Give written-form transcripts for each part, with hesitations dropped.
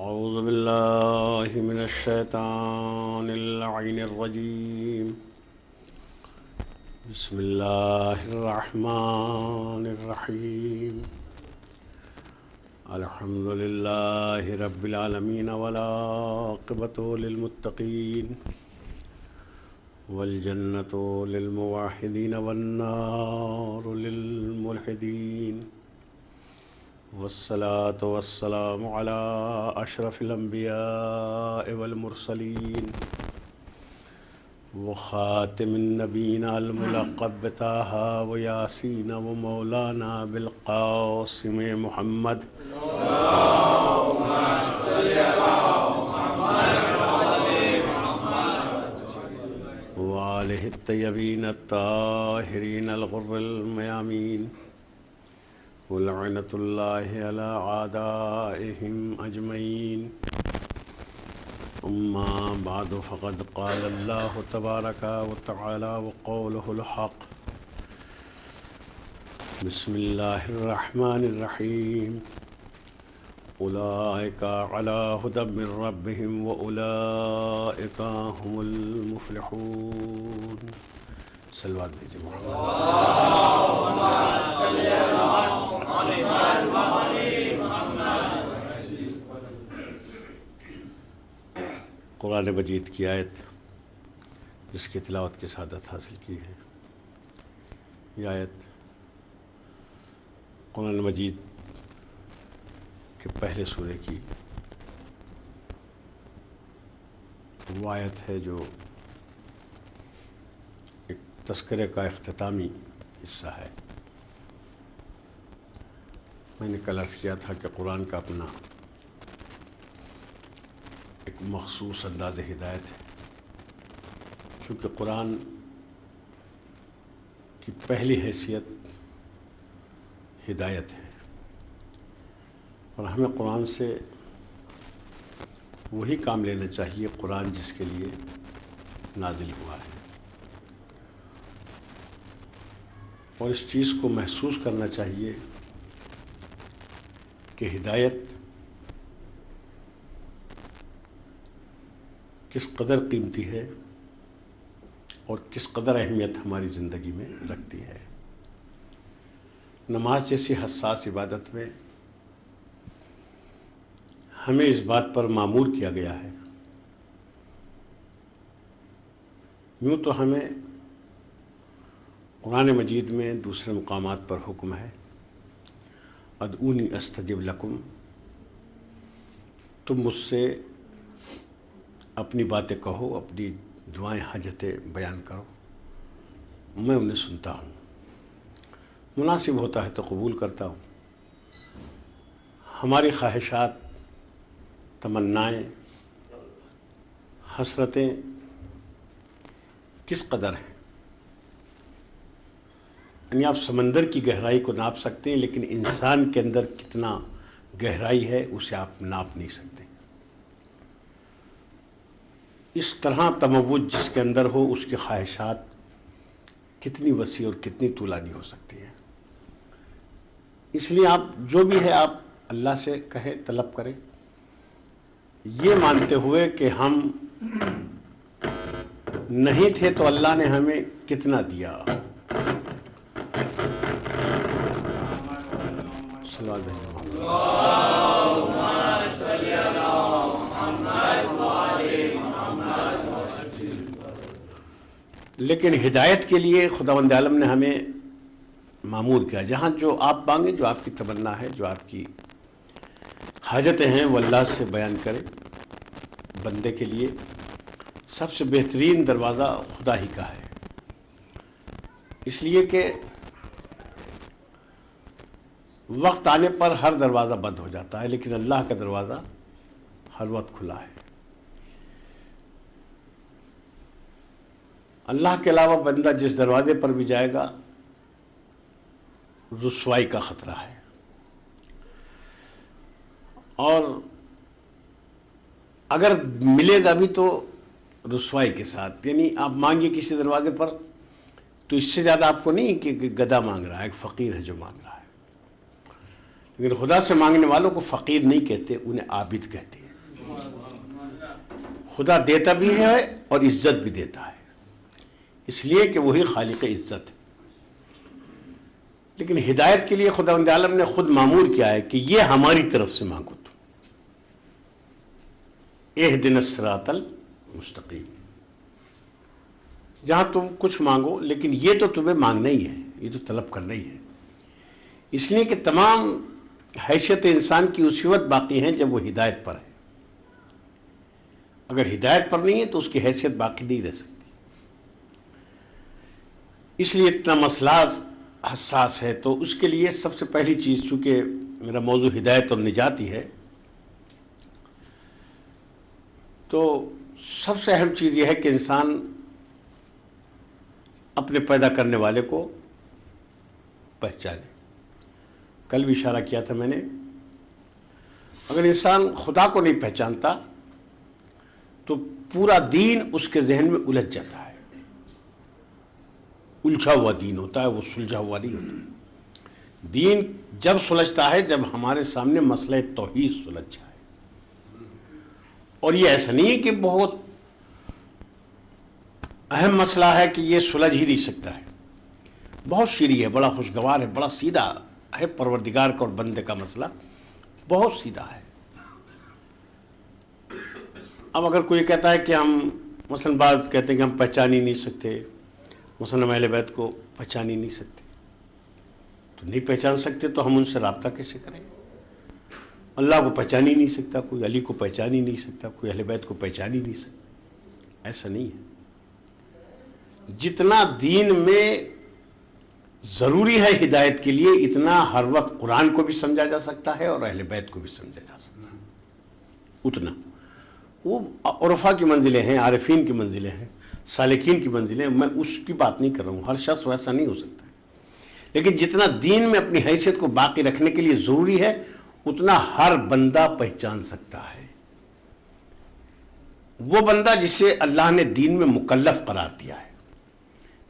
أعوذ بالله من الشيطان اللعين الرجيم. بسم الله الرحمن الرحيم. الحمد لله رب العالمين والعاقبة للمتقين والجنة للموحدين والنار للملحدين والصلاة والسلام على أشرف الأنبياء والمرسلين وخاتم النبيين الملقب بطه وياسين ومولانا بالقاسم محمد اللهم صل على محمد وآله الطيبين الطاهرين الغر الميامين ولعنة الله على أعدائهم أجمعين. أما بعد فقد قال الله تبارك وتعالى وقوله الحق. بسم الله الرحمن الرحيم. أولئك على هدى من ربهم وأولئك هم المفلحون. صلوات دیجیے محمد. قرآن مجید کی آیت جس کی تلاوت کی سعادت حاصل کی ہے، یہ آیت قرآن مجید کے پہلے سورے کی وہ آیت ہے جو ایک تذکرے کا اختتامی حصہ ہے. میں نے کل عرض کیا تھا کہ قرآن کا اپنا ایک مخصوص انداز ہدایت ہے. چونکہ قرآن کی پہلی حیثیت ہدایت ہے، اور ہمیں قرآن سے وہی کام لینا چاہیے قرآن جس کے لیے نازل ہوا ہے، اور اس چیز کو محسوس کرنا چاہیے کہ ہدایت کس قدر قیمتی ہے اور کس قدر اہمیت ہماری زندگی میں رکھتی ہے. نماز جیسی حساس عبادت میں ہمیں اس بات پر مامور کیا گیا ہے. یوں تو ہمیں قرآن مجید میں دوسرے مقامات پر حکم ہے ادعونی استجب لکم، تم مجھ سے اپنی باتیں کہو، اپنی دعائیں حاجتیں بیان کرو، میں انہیں سنتا ہوں، مناسب ہوتا ہے تو قبول کرتا ہوں. ہماری خواہشات، تمنائیں، حسرتیں کس قدر ہیں؟ یعنی آپ سمندر کی گہرائی کو ناپ سکتے ہیں، لیکن انسان کے اندر کتنا گہرائی ہے اسے آپ ناپ نہیں سکتے. اس طرح تموج جس کے اندر ہو اس کی خواہشات کتنی وسیع اور کتنی طولانی ہو سکتی ہیں. اس لیے آپ جو بھی ہے آپ اللہ سے کہیں، طلب کریں، یہ مانتے ہوئے کہ ہم نہیں تھے تو اللہ نے ہمیں کتنا دیا. لیکن ہدایت کے لیے خداوند عالم نے ہمیں مامور کیا. جہاں جو آپ مانگیں، جو آپ کی تمنا ہے، جو آپ کی حاجتیں ہیں، وہ اللہ سے بیان کریں. بندے کے لیے سب سے بہترین دروازہ خدا ہی کا ہے، اس لیے کہ وقت آنے پر ہر دروازہ بند ہو جاتا ہے، لیکن اللہ کا دروازہ ہر وقت کھلا ہے. اللہ کے علاوہ بندہ جس دروازے پر بھی جائے گا رسوائی کا خطرہ ہے. اور اگر ملے گا بھی تو رسوائی کے ساتھ. یعنی آپ مانگیے کسی دروازے پر تو اس سے زیادہ آپ کو نہیں کہ گدھا مانگ رہا ہے، ایک فقیر ہے جو مانگ رہا ہے. لیکن خدا سے مانگنے والوں کو فقیر نہیں کہتے، انہیں عابد کہتے ہیں. خدا دیتا بھی ہے اور عزت بھی دیتا ہے، اس لیے کہ وہی خالق عزت ہے۔ لیکن ہدایت کے لیے خداوند عالم نے خود مامور کیا ہے کہ یہ ہماری طرف سے مانگو تم، اہدنا الصراط المستقیم۔ جہاں تم کچھ مانگو، لیکن یہ تو تمہیں مانگنا ہی ہے، یہ تو طلب کرنا ہی ہے، اس لیے کہ تمام حیثیت انسان کی اسی وقت باقی ہیں جب وہ ہدایت پر ہے۔ اگر ہدایت پر نہیں ہے تو اس کی حیثیت باقی نہیں رہ سکتی۔ اس لیے اتنا مسئلہ حساس ہے، تو اس کے لیے سب سے پہلی چیز، چونکہ میرا موضوع ہدایت اور نجات ہی ہے، تو سب سے اہم چیز یہ ہے کہ انسان اپنے پیدا کرنے والے کو پہچانے۔ کل بھی اشارہ کیا تھا میں نے، اگر انسان خدا کو نہیں پہچانتا تو پورا دین اس کے ذہن میں الجھ جاتا ہے، الجھا ہوا دین ہوتا ہے، وہ سلجھا ہوا نہیں ہوتا۔ دین جب سلجھتا ہے جب ہمارے سامنے مسئلہ توحید سلجھ جائے، اور یہ ایسا نہیں ہے کہ بہت اہم مسئلہ ہے کہ یہ سلجھ ہی نہیں سکتا ہے، بہت سیری ہے، بڑا خوشگوار ہے، بڑا سیدھا ہے، پروردگار کا اور بندے کا مسئلہ بہت سیدھا ہے۔ اب اگر کوئی کہتا ہے کہ ہم مثلا بعض کہتے ہیں کہ ہم پہچان ہی نہیں سکتے، مثلا ہم اہل بیت کو پہچان ہی نہیں سکتے، تو نہیں پہچان سکتے تو ہم ان سے رابطہ کیسے کریں؟ اللہ کو پہچان ہی نہیں سکتا کوئی، علی کو پہچان ہی نہیں سکتا کوئی، اہل بیت کو پہچان ہی نہیں سکتا، ایسا نہیں ہے۔ جتنا دین میں ضروری ہے ہدایت کے لیے، اتنا ہر وقت قرآن کو بھی سمجھا جا سکتا ہے اور اہل بیت کو بھی سمجھا جا سکتا ہے، اتنا۔ وہ عرفاء کی منزلیں ہیں، عارفین کی منزلیں ہیں، سالکین کی منزلیں، میں اس کی بات نہیں کر رہا ہوں، ہر شخص ویسا نہیں ہو سکتا، لیکن جتنا دین میں اپنی حیثیت کو باقی رکھنے کے لیے ضروری ہے اتنا ہر بندہ پہچان سکتا ہے۔ وہ بندہ جسے اللہ نے دین میں مکلف قرار دیا ہے،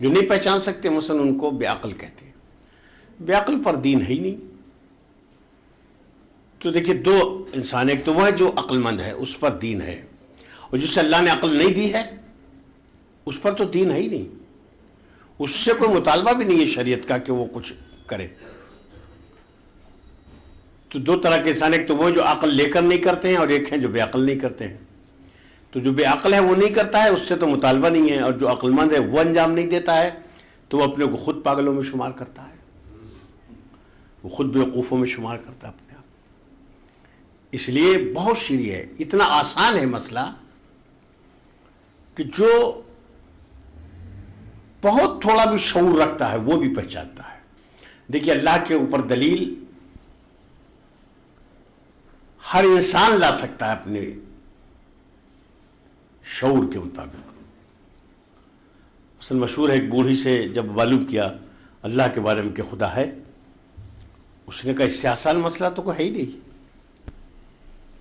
جو نہیں پہچان سکتے مثلا ان کو بے عقل کہتے ہیں، بے عقل پر دین ہے ہی نہیں۔ تو دیکھیے دو انسان، ایک تو وہ ہے جو عقل مند ہے، اس پر دین ہے، اور جسے اللہ نے عقل نہیں دی ہے اس پر تو دین ہے ہی نہیں، اس سے کوئی مطالبہ بھی نہیں ہے شریعت کا کہ وہ کچھ کرے۔ تو دو طرح کے انسان، ایک تو وہ جو عقل لے کر نہیں کرتے ہیں، اور ایک ہیں جو بے عقل نہیں کرتے ہیں۔ تو جو بے عقل ہے وہ نہیں کرتا ہے، اس سے تو مطالبہ نہیں ہے، اور جو عقل مند ہے وہ انجام نہیں دیتا ہے تو وہ اپنے کو خود پاگلوں میں شمار کرتا ہے، وہ خود بیوقوفوں میں شمار کرتا ہے اپنے آپ۔ اس لیے بہت سیری ہے، اتنا آسان ہے مسئلہ کہ جو بہت تھوڑا بھی شعور رکھتا ہے وہ بھی پہچانتا ہے۔ دیکھیے اللہ کے اوپر دلیل ہر انسان لا سکتا ہے اپنے شعور کے مطابق۔ مثلا مشہور ہے، ایک بوڑھی سے جب معلوم کیا اللہ کے بارے میں کہ خدا ہے، اس نے کہا اس سے آسان مسئلہ تو کوئی ہے ہی نہیں،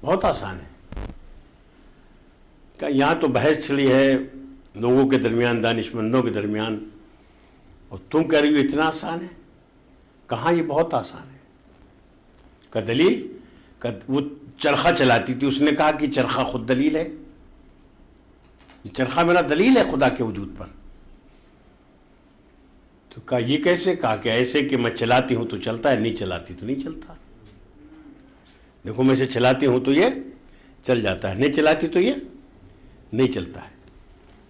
بہت آسان ہے۔ کہ یہاں تو بحث چلی ہے لوگوں کے درمیان، دانشمندوں کے درمیان، اور تم کہہ رہی ہو اتنا آسان ہے؟ کہاں یہ بہت آسان ہے۔ کا دلیل، کہ وہ چرخہ چلاتی تھی، اس نے کہا کہ چرخہ خود دلیل ہے، یہ چرخہ میرا دلیل ہے خدا کے وجود پر۔ تو کہا یہ کیسے؟ کہا کہ ایسے کہ میں چلاتی ہوں تو چلتا ہے، نہیں چلاتی تو نہیں چلتا۔ دیکھو میں اسے چلاتی ہوں تو یہ چل جاتا ہے، نہیں چلاتی تو یہ نہیں چلتا ہے۔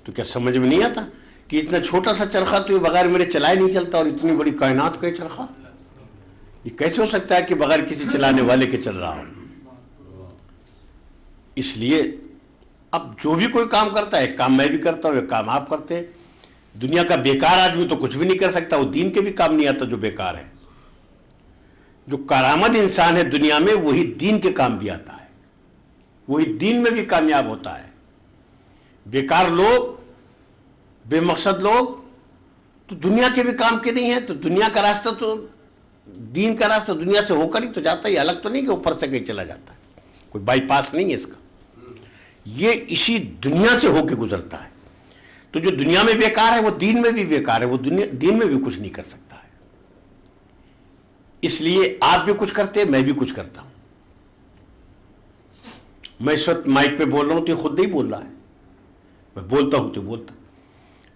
تو کیا سمجھ میں نہیں آتا کہ اتنا چھوٹا سا چرخہ تو یہ بغیر میرے چلائے نہیں چلتا، اور اتنی بڑی کائنات کا یہ چرخہ یہ کیسے ہو سکتا ہے کہ بغیر کسی چلانے والے کے چل رہا ہو؟ اس لیے اب جو بھی کوئی کام کرتا ہے، ایک کام میں بھی کرتا ہوں، ایک کام آپ کرتے ہیں۔ دنیا کا بیکار آدمی تو کچھ بھی نہیں کر سکتا، وہ دین کے بھی کام نہیں آتا جو بیکار ہے۔ جو کارآمد انسان ہے دنیا میں وہی دین کے کام بھی آتا ہے، وہی دین میں بھی کامیاب ہوتا ہے۔ بیکار لوگ، بے مقصد لوگ تو دنیا کے بھی کام کے نہیں ہیں، تو دنیا کا راستہ تو دین کا راستہ دنیا سے ہو کر ہی تو جاتا ہے، الگ تو نہیں کہ اوپر سے کہیں چلا جاتا ہے، کوئی بائی پاس نہیں ہے اس کا، یہ اسی دنیا سے ہو کے گزرتا ہے۔ تو جو دنیا میں بیکار ہے وہ دین میں بھی بیکار ہے، وہ دین میں بھی کچھ نہیں کر سکتا ہے۔ اس لیے آپ بھی کچھ کرتے ہیں، میں بھی کچھ کرتا ہوں۔ میں اس وقت مائک پہ بول رہا ہوں تو یہ خود نہیں بول رہا ہے، میں بولتا ہوں تو بولتا.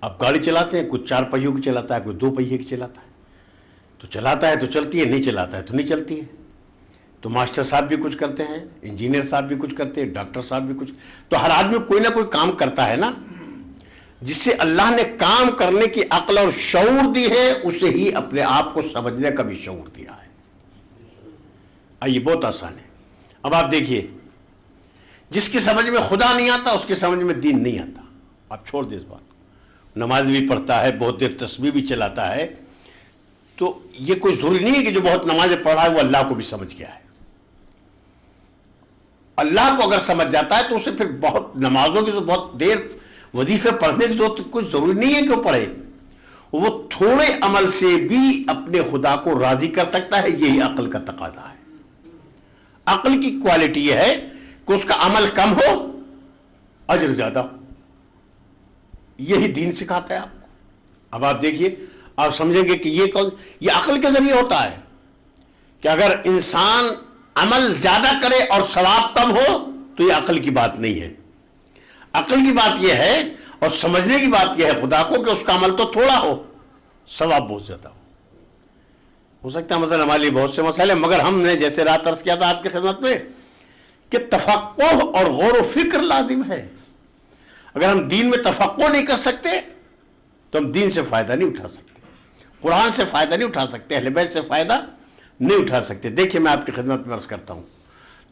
آپ گاڑی چلاتے ہیں, کچھ 4 پہیوں کی چلاتا ہے, کوئی 2 پہیے کی چلاتا ہے. تو چلاتا ہے تو چلتی ہے, نہیں چلاتا ہے تو نہیں چلتی ہے. تو ماسٹر صاحب بھی کچھ کرتے ہیں, انجینئر صاحب بھی کچھ کرتے ہیں, ڈاکٹر صاحب بھی کچھ. تو ہر آدمی کوئی نہ کوئی کام کرتا ہے نا, جس سے اللہ نے کام کرنے کی عقل اور شعور دی ہے, اسے ہی اپنے آپ کو سمجھنے کا بھی شعور دیا ہے. آئیے, بہت آسان ہے. اب آپ دیکھیے, جس کی سمجھ میں خدا نہیں آتا اس کی سمجھ میں دین نہیں آتا. آپ چھوڑ دیں اس بات کو. نماز بھی پڑھتا ہے, بہت دیر تسبیح بھی چلاتا ہے, تو یہ کوئی ضروری نہیں ہے کہ جو بہت نمازیں پڑھا ہے وہ اللہ کو بھی سمجھ گیا ہے. اللہ کو اگر سمجھ جاتا ہے تو اسے پھر بہت نمازوں کی تو بہت دیر وظیفے پڑھنے کی ضرورت کوئی ضروری نہیں ہے کہ وہ پڑھے. وہ تھوڑے عمل سے بھی اپنے خدا کو راضی کر سکتا ہے. یہی عقل کا تقاضا ہے. عقل کی کوالٹی یہ ہے کہ اس کا عمل کم ہو, اجر زیادہ ہو. یہی دین سکھاتا ہے آپ کو. اب آپ دیکھیے, آپ سمجھیں گے کہ یہ عقل کے ذریعے ہوتا ہے کہ اگر انسان عمل زیادہ کرے اور ثواب کم ہو تو یہ عقل کی بات نہیں ہے. عقل کی بات یہ ہے اور سمجھنے کی بات یہ ہے خدا کو کہ اس کا عمل تو تھوڑا ہو, ثواب بہت زیادہ ہو سکتا ہے. مثلا ہمارے لیے بہت سے مسائل ہیں, مگر ہم نے جیسے رات عرض کیا تھا آپ کی خدمت میں کہ تفقہ اور غور و فکر لازم ہے. اگر ہم دین میں تفقہ نہیں کر سکتے تو ہم دین سے فائدہ نہیں اٹھا سکتے, قرآن سے فائدہ نہیں اٹھا سکتے, اہل بیت سے فائدہ نہیں اٹھا سکتے. دیکھیے, میں آپ کی خدمت میں عرض کرتا ہوں,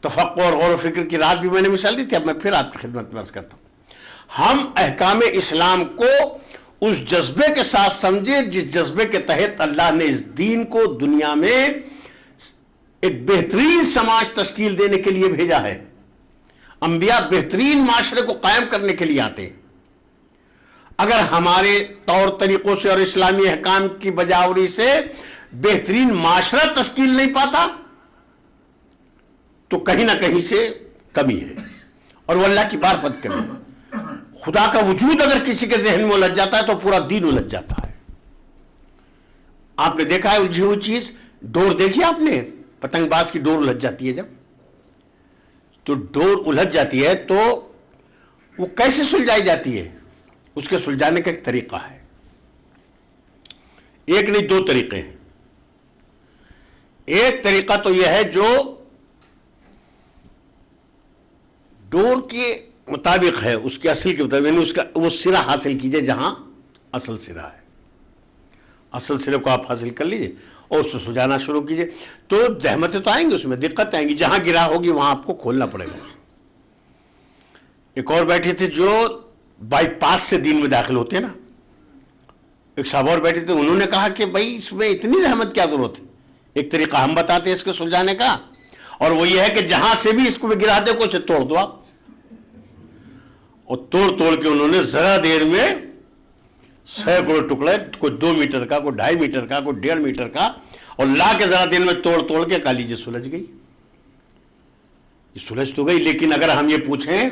تفقہ اور غور و فکر کی رات بھی میں نے مثال دی تھی, اب میں پھر آپ کی خدمت میں عرض کرتا ہوں. ہم احکام اسلام کو اس جذبے کے ساتھ سمجھے جس جذبے کے تحت اللہ نے اس دین کو دنیا میں ایک بہترین سماج تشکیل دینے کے لیے بھیجا ہے. انبیاء بہترین معاشرے کو قائم کرنے کے لیے آتے. اگر ہمارے طور طریقوں سے اور اسلامی احکام کی بجاوری سے بہترین معاشرہ تشکیل نہیں پاتا تو کہیں نہ کہیں سے کمی ہے, اور وہ اللہ کی معرفت کمی ہے. خدا کا وجود اگر کسی کے ذہن میں الجھ جاتا ہے تو پورا دین الجھ جاتا ہے. آپ نے دیکھا ہے الجھی ہوئی چیز, ڈور دیکھی آپ نے, پتنگ باز کی ڈور الجھ جاتی ہے, جب تو ڈور الجھ جاتی ہے تو وہ کیسے سلجھائی جاتی ہے؟ اس کے سلجھانے کا ایک طریقہ ہے, ایک نہیں 2 طریقے ہیں. ایک طریقہ تو یہ ہے جو ڈور کے مطابق ہے, اس کے اصل کے مطابق, یعنی اس کا وہ سرا حاصل کیجئے جہاں اصل سرا ہے. اصل سرے کو آپ حاصل کر لیجئے اور اس سے سجانا شروع کیجئے, تو زحمتیں تو آئیں گی, اس میں دقت آئیں گی, جہاں گرا ہوگی وہاں آپ کو کھولنا پڑے گا. ایک اور بیٹھے تھے جو بائی پاس سے دین میں داخل ہوتے ہیں نا, ایک صاحب اور بیٹھے تھے, انہوں نے کہا کہ بھائی اس میں اتنی زحمت کیا ضرورت ہے, ایک طریقہ ہم بتاتے ہیں اس کے سلجھانے کا, اور وہ یہ ہے کہ جہاں سے بھی اس کو گرا دے کو توڑ دو آپ. اور توڑ کے انہوں نے ذرا دیر میں سینکڑوں ٹکڑے, کوئی 2 میٹر کا, کوئی 2.5 میٹر کا, کوئی 1.5 میٹر کا, اور لا کے ذرا دیر میں توڑ کے کہا لیجیے سلجھ گئی. یہ سلجھ تو گئی, لیکن اگر ہم یہ پوچھیں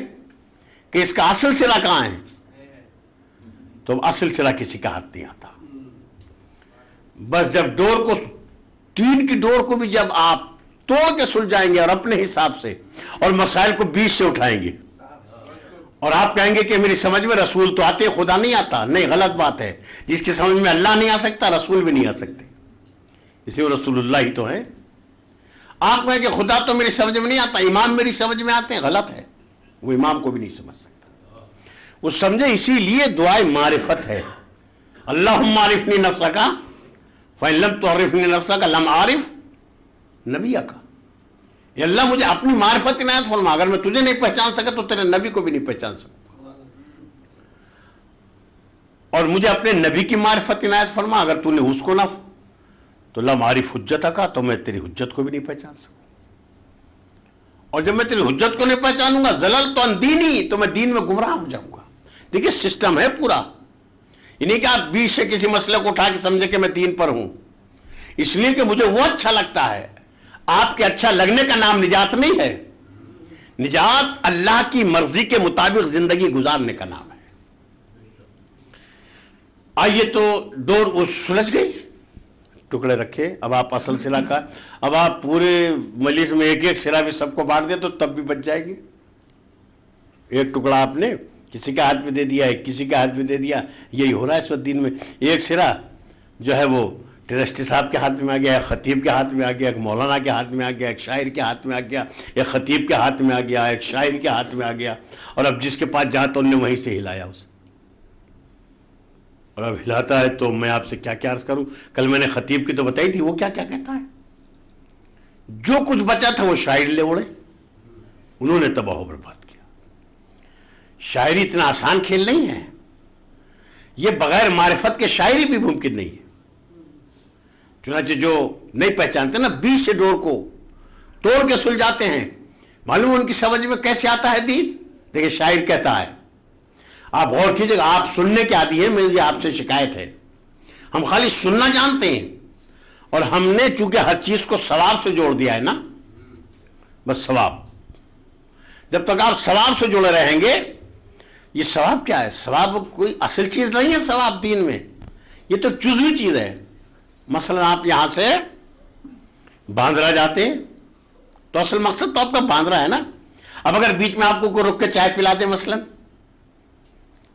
کہ اس کا اصل سرا کہاں ہے تو اصل سرا کسی کا ہاتھ نہیں آتا. بس جب ڈور کو, دین کی ڈور کو بھی جب آپ توڑ کے سلجھائیں گے اور اپنے حساب سے, اور مسائل کو بیچ سے اٹھائیں گے, اور آپ کہیں گے کہ میری سمجھ میں رسول تو آتے, خدا نہیں آتا, نہیں, غلط بات ہے. جس کی سمجھ میں اللہ نہیں آ سکتا رسول بھی نہیں آ سکتے, اسی وہ رسول اللہ ہی تو ہے. آپ کہیں کہ خدا تو میری سمجھ میں نہیں آتا, امام میری سمجھ میں آتے ہیں, غلط ہے. وہ امام کو بھی نہیں سمجھ سکتا. وہ سمجھے اسی لیے دعائے معرفت ہے, اللہم عارفنی نفسک فإن لم تعرفنی نفسک لم عارف نبیک. یا اللہ مجھے اپنی معرفت عنایت فرما, اگر میں تجھے نہیں پہچان سکا تو تیرے نبی کو بھی نہیں پہچان سکتا, اور مجھے اپنے نبی کی معرفت عنایت فرما, اگر تو نے اس کو نہ تو لم عارف حجتک, تو میں تیری حجت کو بھی نہیں پہچان سکوں. اور جب میں تیری حجت کو نہیں پہچانوں گا زللت عن دینی, تو میں دین میں گمراہ ہو جاؤں گا. دیکھیے سسٹم ہے پورا, یہ نہیں کہ آپ بیچ سے کسی مسئلے کو اٹھا کے سمجھے کہ میں دین پر ہوں, اس لیے کہ مجھے وہ اچھا لگتا ہے. آپ کے اچھا لگنے کا نام نجات نہیں ہے, نجات اللہ کی مرضی کے مطابق زندگی گزارنے کا نام ہے. آئیے تو ڈور وہ سلجھ گئی, ٹکڑے رکھے, اب آپ اصل سرا کا, اب آپ پورے مجلس میں ایک سرا بھی سب کو بانٹ دیں تو تب بھی بچ جائے گی. ایک ٹکڑا آپ نے کسی کے ہاتھ میں دے دیا، ایک کسی کے ہاتھ میں دے دیا. یہی ہو رہا ہے اس وقت دین میں. ایک سرا جو ہے وہ ٹرسٹی صاحب کے ہاتھ میں آ گیا، ایک خطیب کے ہاتھ میں آ گیا، ایک مولانا کے ہاتھ میں آ گیا، ایک شاعر کے ہاتھ میں آ گیا، ایک خطیب کے ہاتھ میں آ گیا، ایک شاعر کے ہاتھ میں آ گیا. اور اب جس کے پاس جہاں تو ان نے وہیں سے ہلایا اسے. اور اب ہلاتا ہے تو میں آپ سے کیا کیا عرض کروں. کل میں نے خطیب کی تو بتائی تھی، وہ کیا کیا کہتا ہے. جو کچھ بچا تھا وہ شاعر لے اڑے، انہوں نے تباہ و برباد کیا. شاعری اتنا آسان کھیل نہیں ہے. یہ بغیر معرفت کے شاعری بھی ممکن نہیں ہے. چنانچہ جو نہیں پہچانتے نا 20 سے ڈور کو توڑ کے سلجھاتے ہیں. معلوم ان کی سمجھ میں کیسے آتا ہے دین. دیکھیں شاعر کہتا ہے، آپ غور کیجئے گا، آپ سننے کے عادی ہیں، مجھے آپ سے شکایت ہے. ہم خالی سننا جانتے ہیں، اور ہم نے چونکہ ہر چیز کو ثواب سے جوڑ دیا ہے نا، بس ثواب. جب تک آپ ثواب سے جڑے رہیں گے. یہ ثواب کیا ہے؟ ثواب کوئی اصل چیز نہیں ہے. ثواب دین میں یہ تو جزوی چیز ہے. مثلا آپ یہاں سے باندرا جاتے ہیں تو اصل مقصد تو آپ کا باندرا ہے نا. اب اگر بیچ میں آپ کو کوئی رک کے چائے پلا دے مثلا،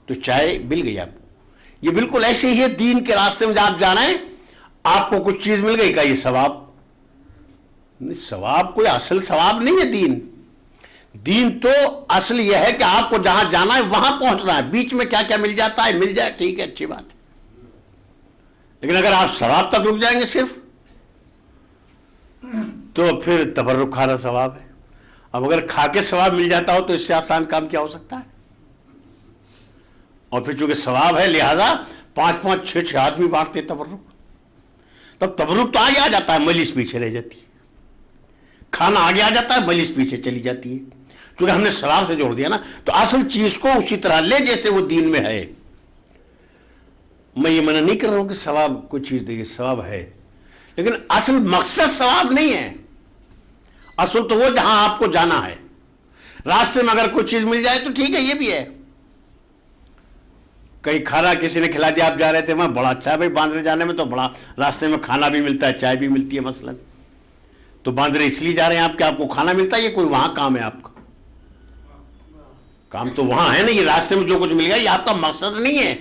تو چائے مل گئی آپ کو. یہ بالکل ایسے ہی ہے دین کے راستے میں آپ جا رہے ہیں، آپ کو کچھ چیز مل گئی، کا یہ ثواب نہیں. ثواب کوئی اصل ثواب نہیں ہے. دین تو اصل یہ ہے کہ آپ کو جہاں جانا ہے وہاں پہنچنا ہے. بیچ میں کیا کیا مل جاتا ہے، مل جائے ٹھیک ہے، اچھی بات ہے. لیکن اگر آپ ثواب تک رک جائیں گے صرف، تو پھر تبرک کھانا ثواب ہے. اب اگر کھا کے ثواب مل جاتا ہو تو اس سے آسان کام کیا ہو سکتا ہے. اور پھر چونکہ ثواب ہے لہذا 5-5 6-6 آدمی بانٹتے تبرک. تب تبرک تو آگے آ جاتا ہے، مجلس پیچھے رہ جاتی ہے. کھانا آگے آ جاتا ہے، مجلس پیچھے چلی جاتی ہے. چونکہ ہم نے ثواب سے جوڑ دیا نا، تو اصل چیز کو اسی طرح لے جیسے وہ دین میں ہے. میں یہ منع نہیں کر رہا ہوں کہ ثواب کوئی چیز دے، ثواب ہے، لیکن اصل مقصد ثواب نہیں ہے. اصل تو وہ جہاں آپ کو جانا ہے. راستے میں اگر کوئی چیز مل جائے تو ٹھیک ہے، یہ بھی ہے. کہیں کھانا کسی نے کھلا دیا، آپ جا رہے تھے وہاں، بڑا اچھا ہے بھائی، باندرے جانے میں تو بڑا راستے میں کھانا بھی ملتا ہے، چائے بھی ملتی ہے مثلا. تو باندرے اس لیے جا رہے ہیں آپ کہ آپ کو کھانا ملتا ہے، یہ کوئی وہاں کام ہے آپ کا. کام تو وہاں ہے نا. یہ راستے میں جو کچھ مل گیا یہ آپ کا مقصد نہیں ہے.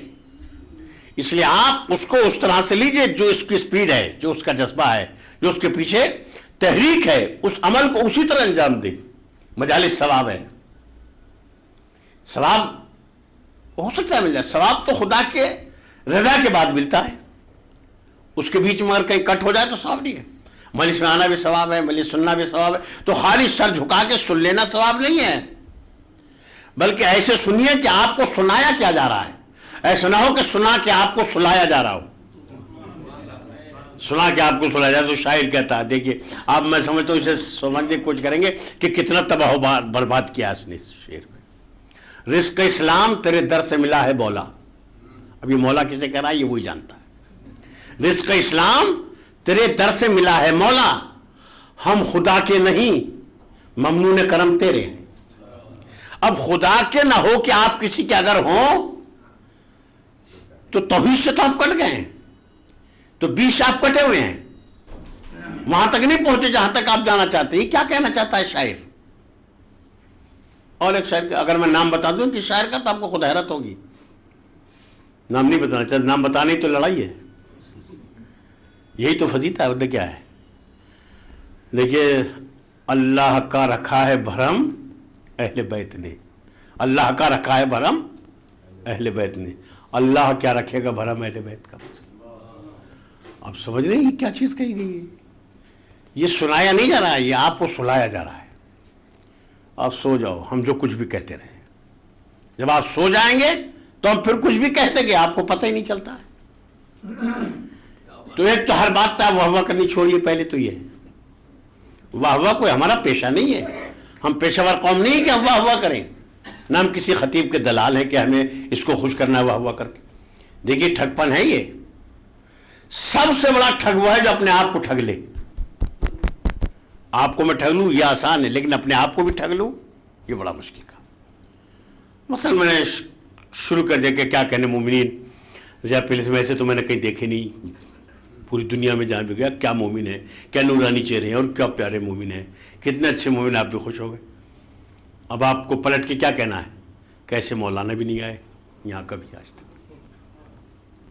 اس لیے آپ اس کو اس طرح سے لیجئے جو اس کی سپیڈ ہے، جو اس کا جذبہ ہے، جو اس کے پیچھے تحریک ہے، اس عمل کو اسی طرح انجام دے. مجالس ثواب ہے. ثواب ہو سکتا ہے مل جائے. ثواب تو خدا کے رضا کے بعد ملتا ہے. اس کے بیچ میں اگر کہیں کٹ ہو جائے تو ثواب نہیں ہے. مجلس میں آنا بھی ثواب ہے، مجلس سننا بھی ثواب ہے. تو خالی سر جھکا کے سن لینا ثواب نہیں ہے، بلکہ ایسے سنیے کہ آپ کو سنایا کیا جا رہا ہے. ایسا نہ ہو کہ سنا کہ آپ کو سلایا جا رہا ہو. سنا کہ آپ کو سلایا جا رہا. تو شاعر کہتا ہے، دیکھیے آپ، میں سمجھتا ہوں اسے سمجھنے کی کوشش کریں گے کہ کتنا تباہ و برباد کیا اس نے شعر میں. رزق اسلام تیرے در سے ملا ہے مولا. اب یہ مولا کسے کہہ رہا ہے یہ وہی جانتا ہے. رزق اسلام تیرے در سے ملا ہے مولا، ہم خدا کے نہیں ممنون کرم تیرے ہیں. اب خدا کے نہ ہو کہ آپ کسی کے اگر ہوں تو توحید سے تو آپ کٹ گئے ہیں. تو 20 آپ کٹے ہوئے ہیں، وہاں تک نہیں پہنچے جہاں تک آپ جانا چاہتے ہیں. کیا کہنا چاہتا ہے شاعر؟ اور ایک شاعر کا اگر میں نام بتا دوں کہ شاعر کا، تو آپ کو خود حیرت ہوگی. نام نہیں بتانا چاہتا. نام بتانے تو لڑائی ہے. یہی تو فضیلت ہے. ادھر کیا ہے؟ دیکھیے، اللہ کا رکھا ہے بھرم اہل بیت نے. اللہ کا رکھا ہے بھرم اہل بیت نے. اللہ کیا رکھے گا بھرم اہل بیت کا؟ آپ سمجھ رہے ہیں یہ کیا چیز کہی گئی ہے؟ یہ سنایا نہیں جا رہا ہے، یہ آپ کو سلایا جا رہا ہے. آپ سو جاؤ، ہم جو کچھ بھی کہتے رہے. جب آپ سو جائیں گے تو ہم پھر کچھ بھی کہتے گے، آپ کو پتہ ہی نہیں چلتا ہے. تو ایک تو ہر بات پہ آپ واہ واہ کرنی چھوڑیے. پہلے تو یہ واہ واہ کوئی ہمارا پیشہ نہیں ہے. ہم پیشہ ور قوم نہیں ہے کہ ہم واہ واہ کریں. نہ ہم کسی خطیب کے دلال ہیں کہ ہمیں اس کو خوش کرنا ہے واہ واہ کر کے. دیکھیے ٹھگ پن ہے. یہ سب سے بڑا ٹھگ وہ ہے جو اپنے آپ کو ٹھگ لے. آپ کو میں ٹھگ لوں یہ آسان ہے، لیکن اپنے آپ کو بھی ٹھگ لوں یہ بڑا مشکل کام. مثلا میں نے شروع کر دیا کہ کیا کہنے مومنین. پہلے سے ویسے تو میں نے کہیں دیکھے نہیں پوری دنیا میں، جان بھی گیا کیا مومن ہے، کیا نورانی چہرے ہیں اور کیا پیارے مومن ہیں، کتنے اچھے مومن. آپ بھی خوش ہو گئے. اب آپ کو پلٹ کے کیا کہنا ہے؟ کیسے مولانا بھی نہیں آئے یہاں کبھی آج تک.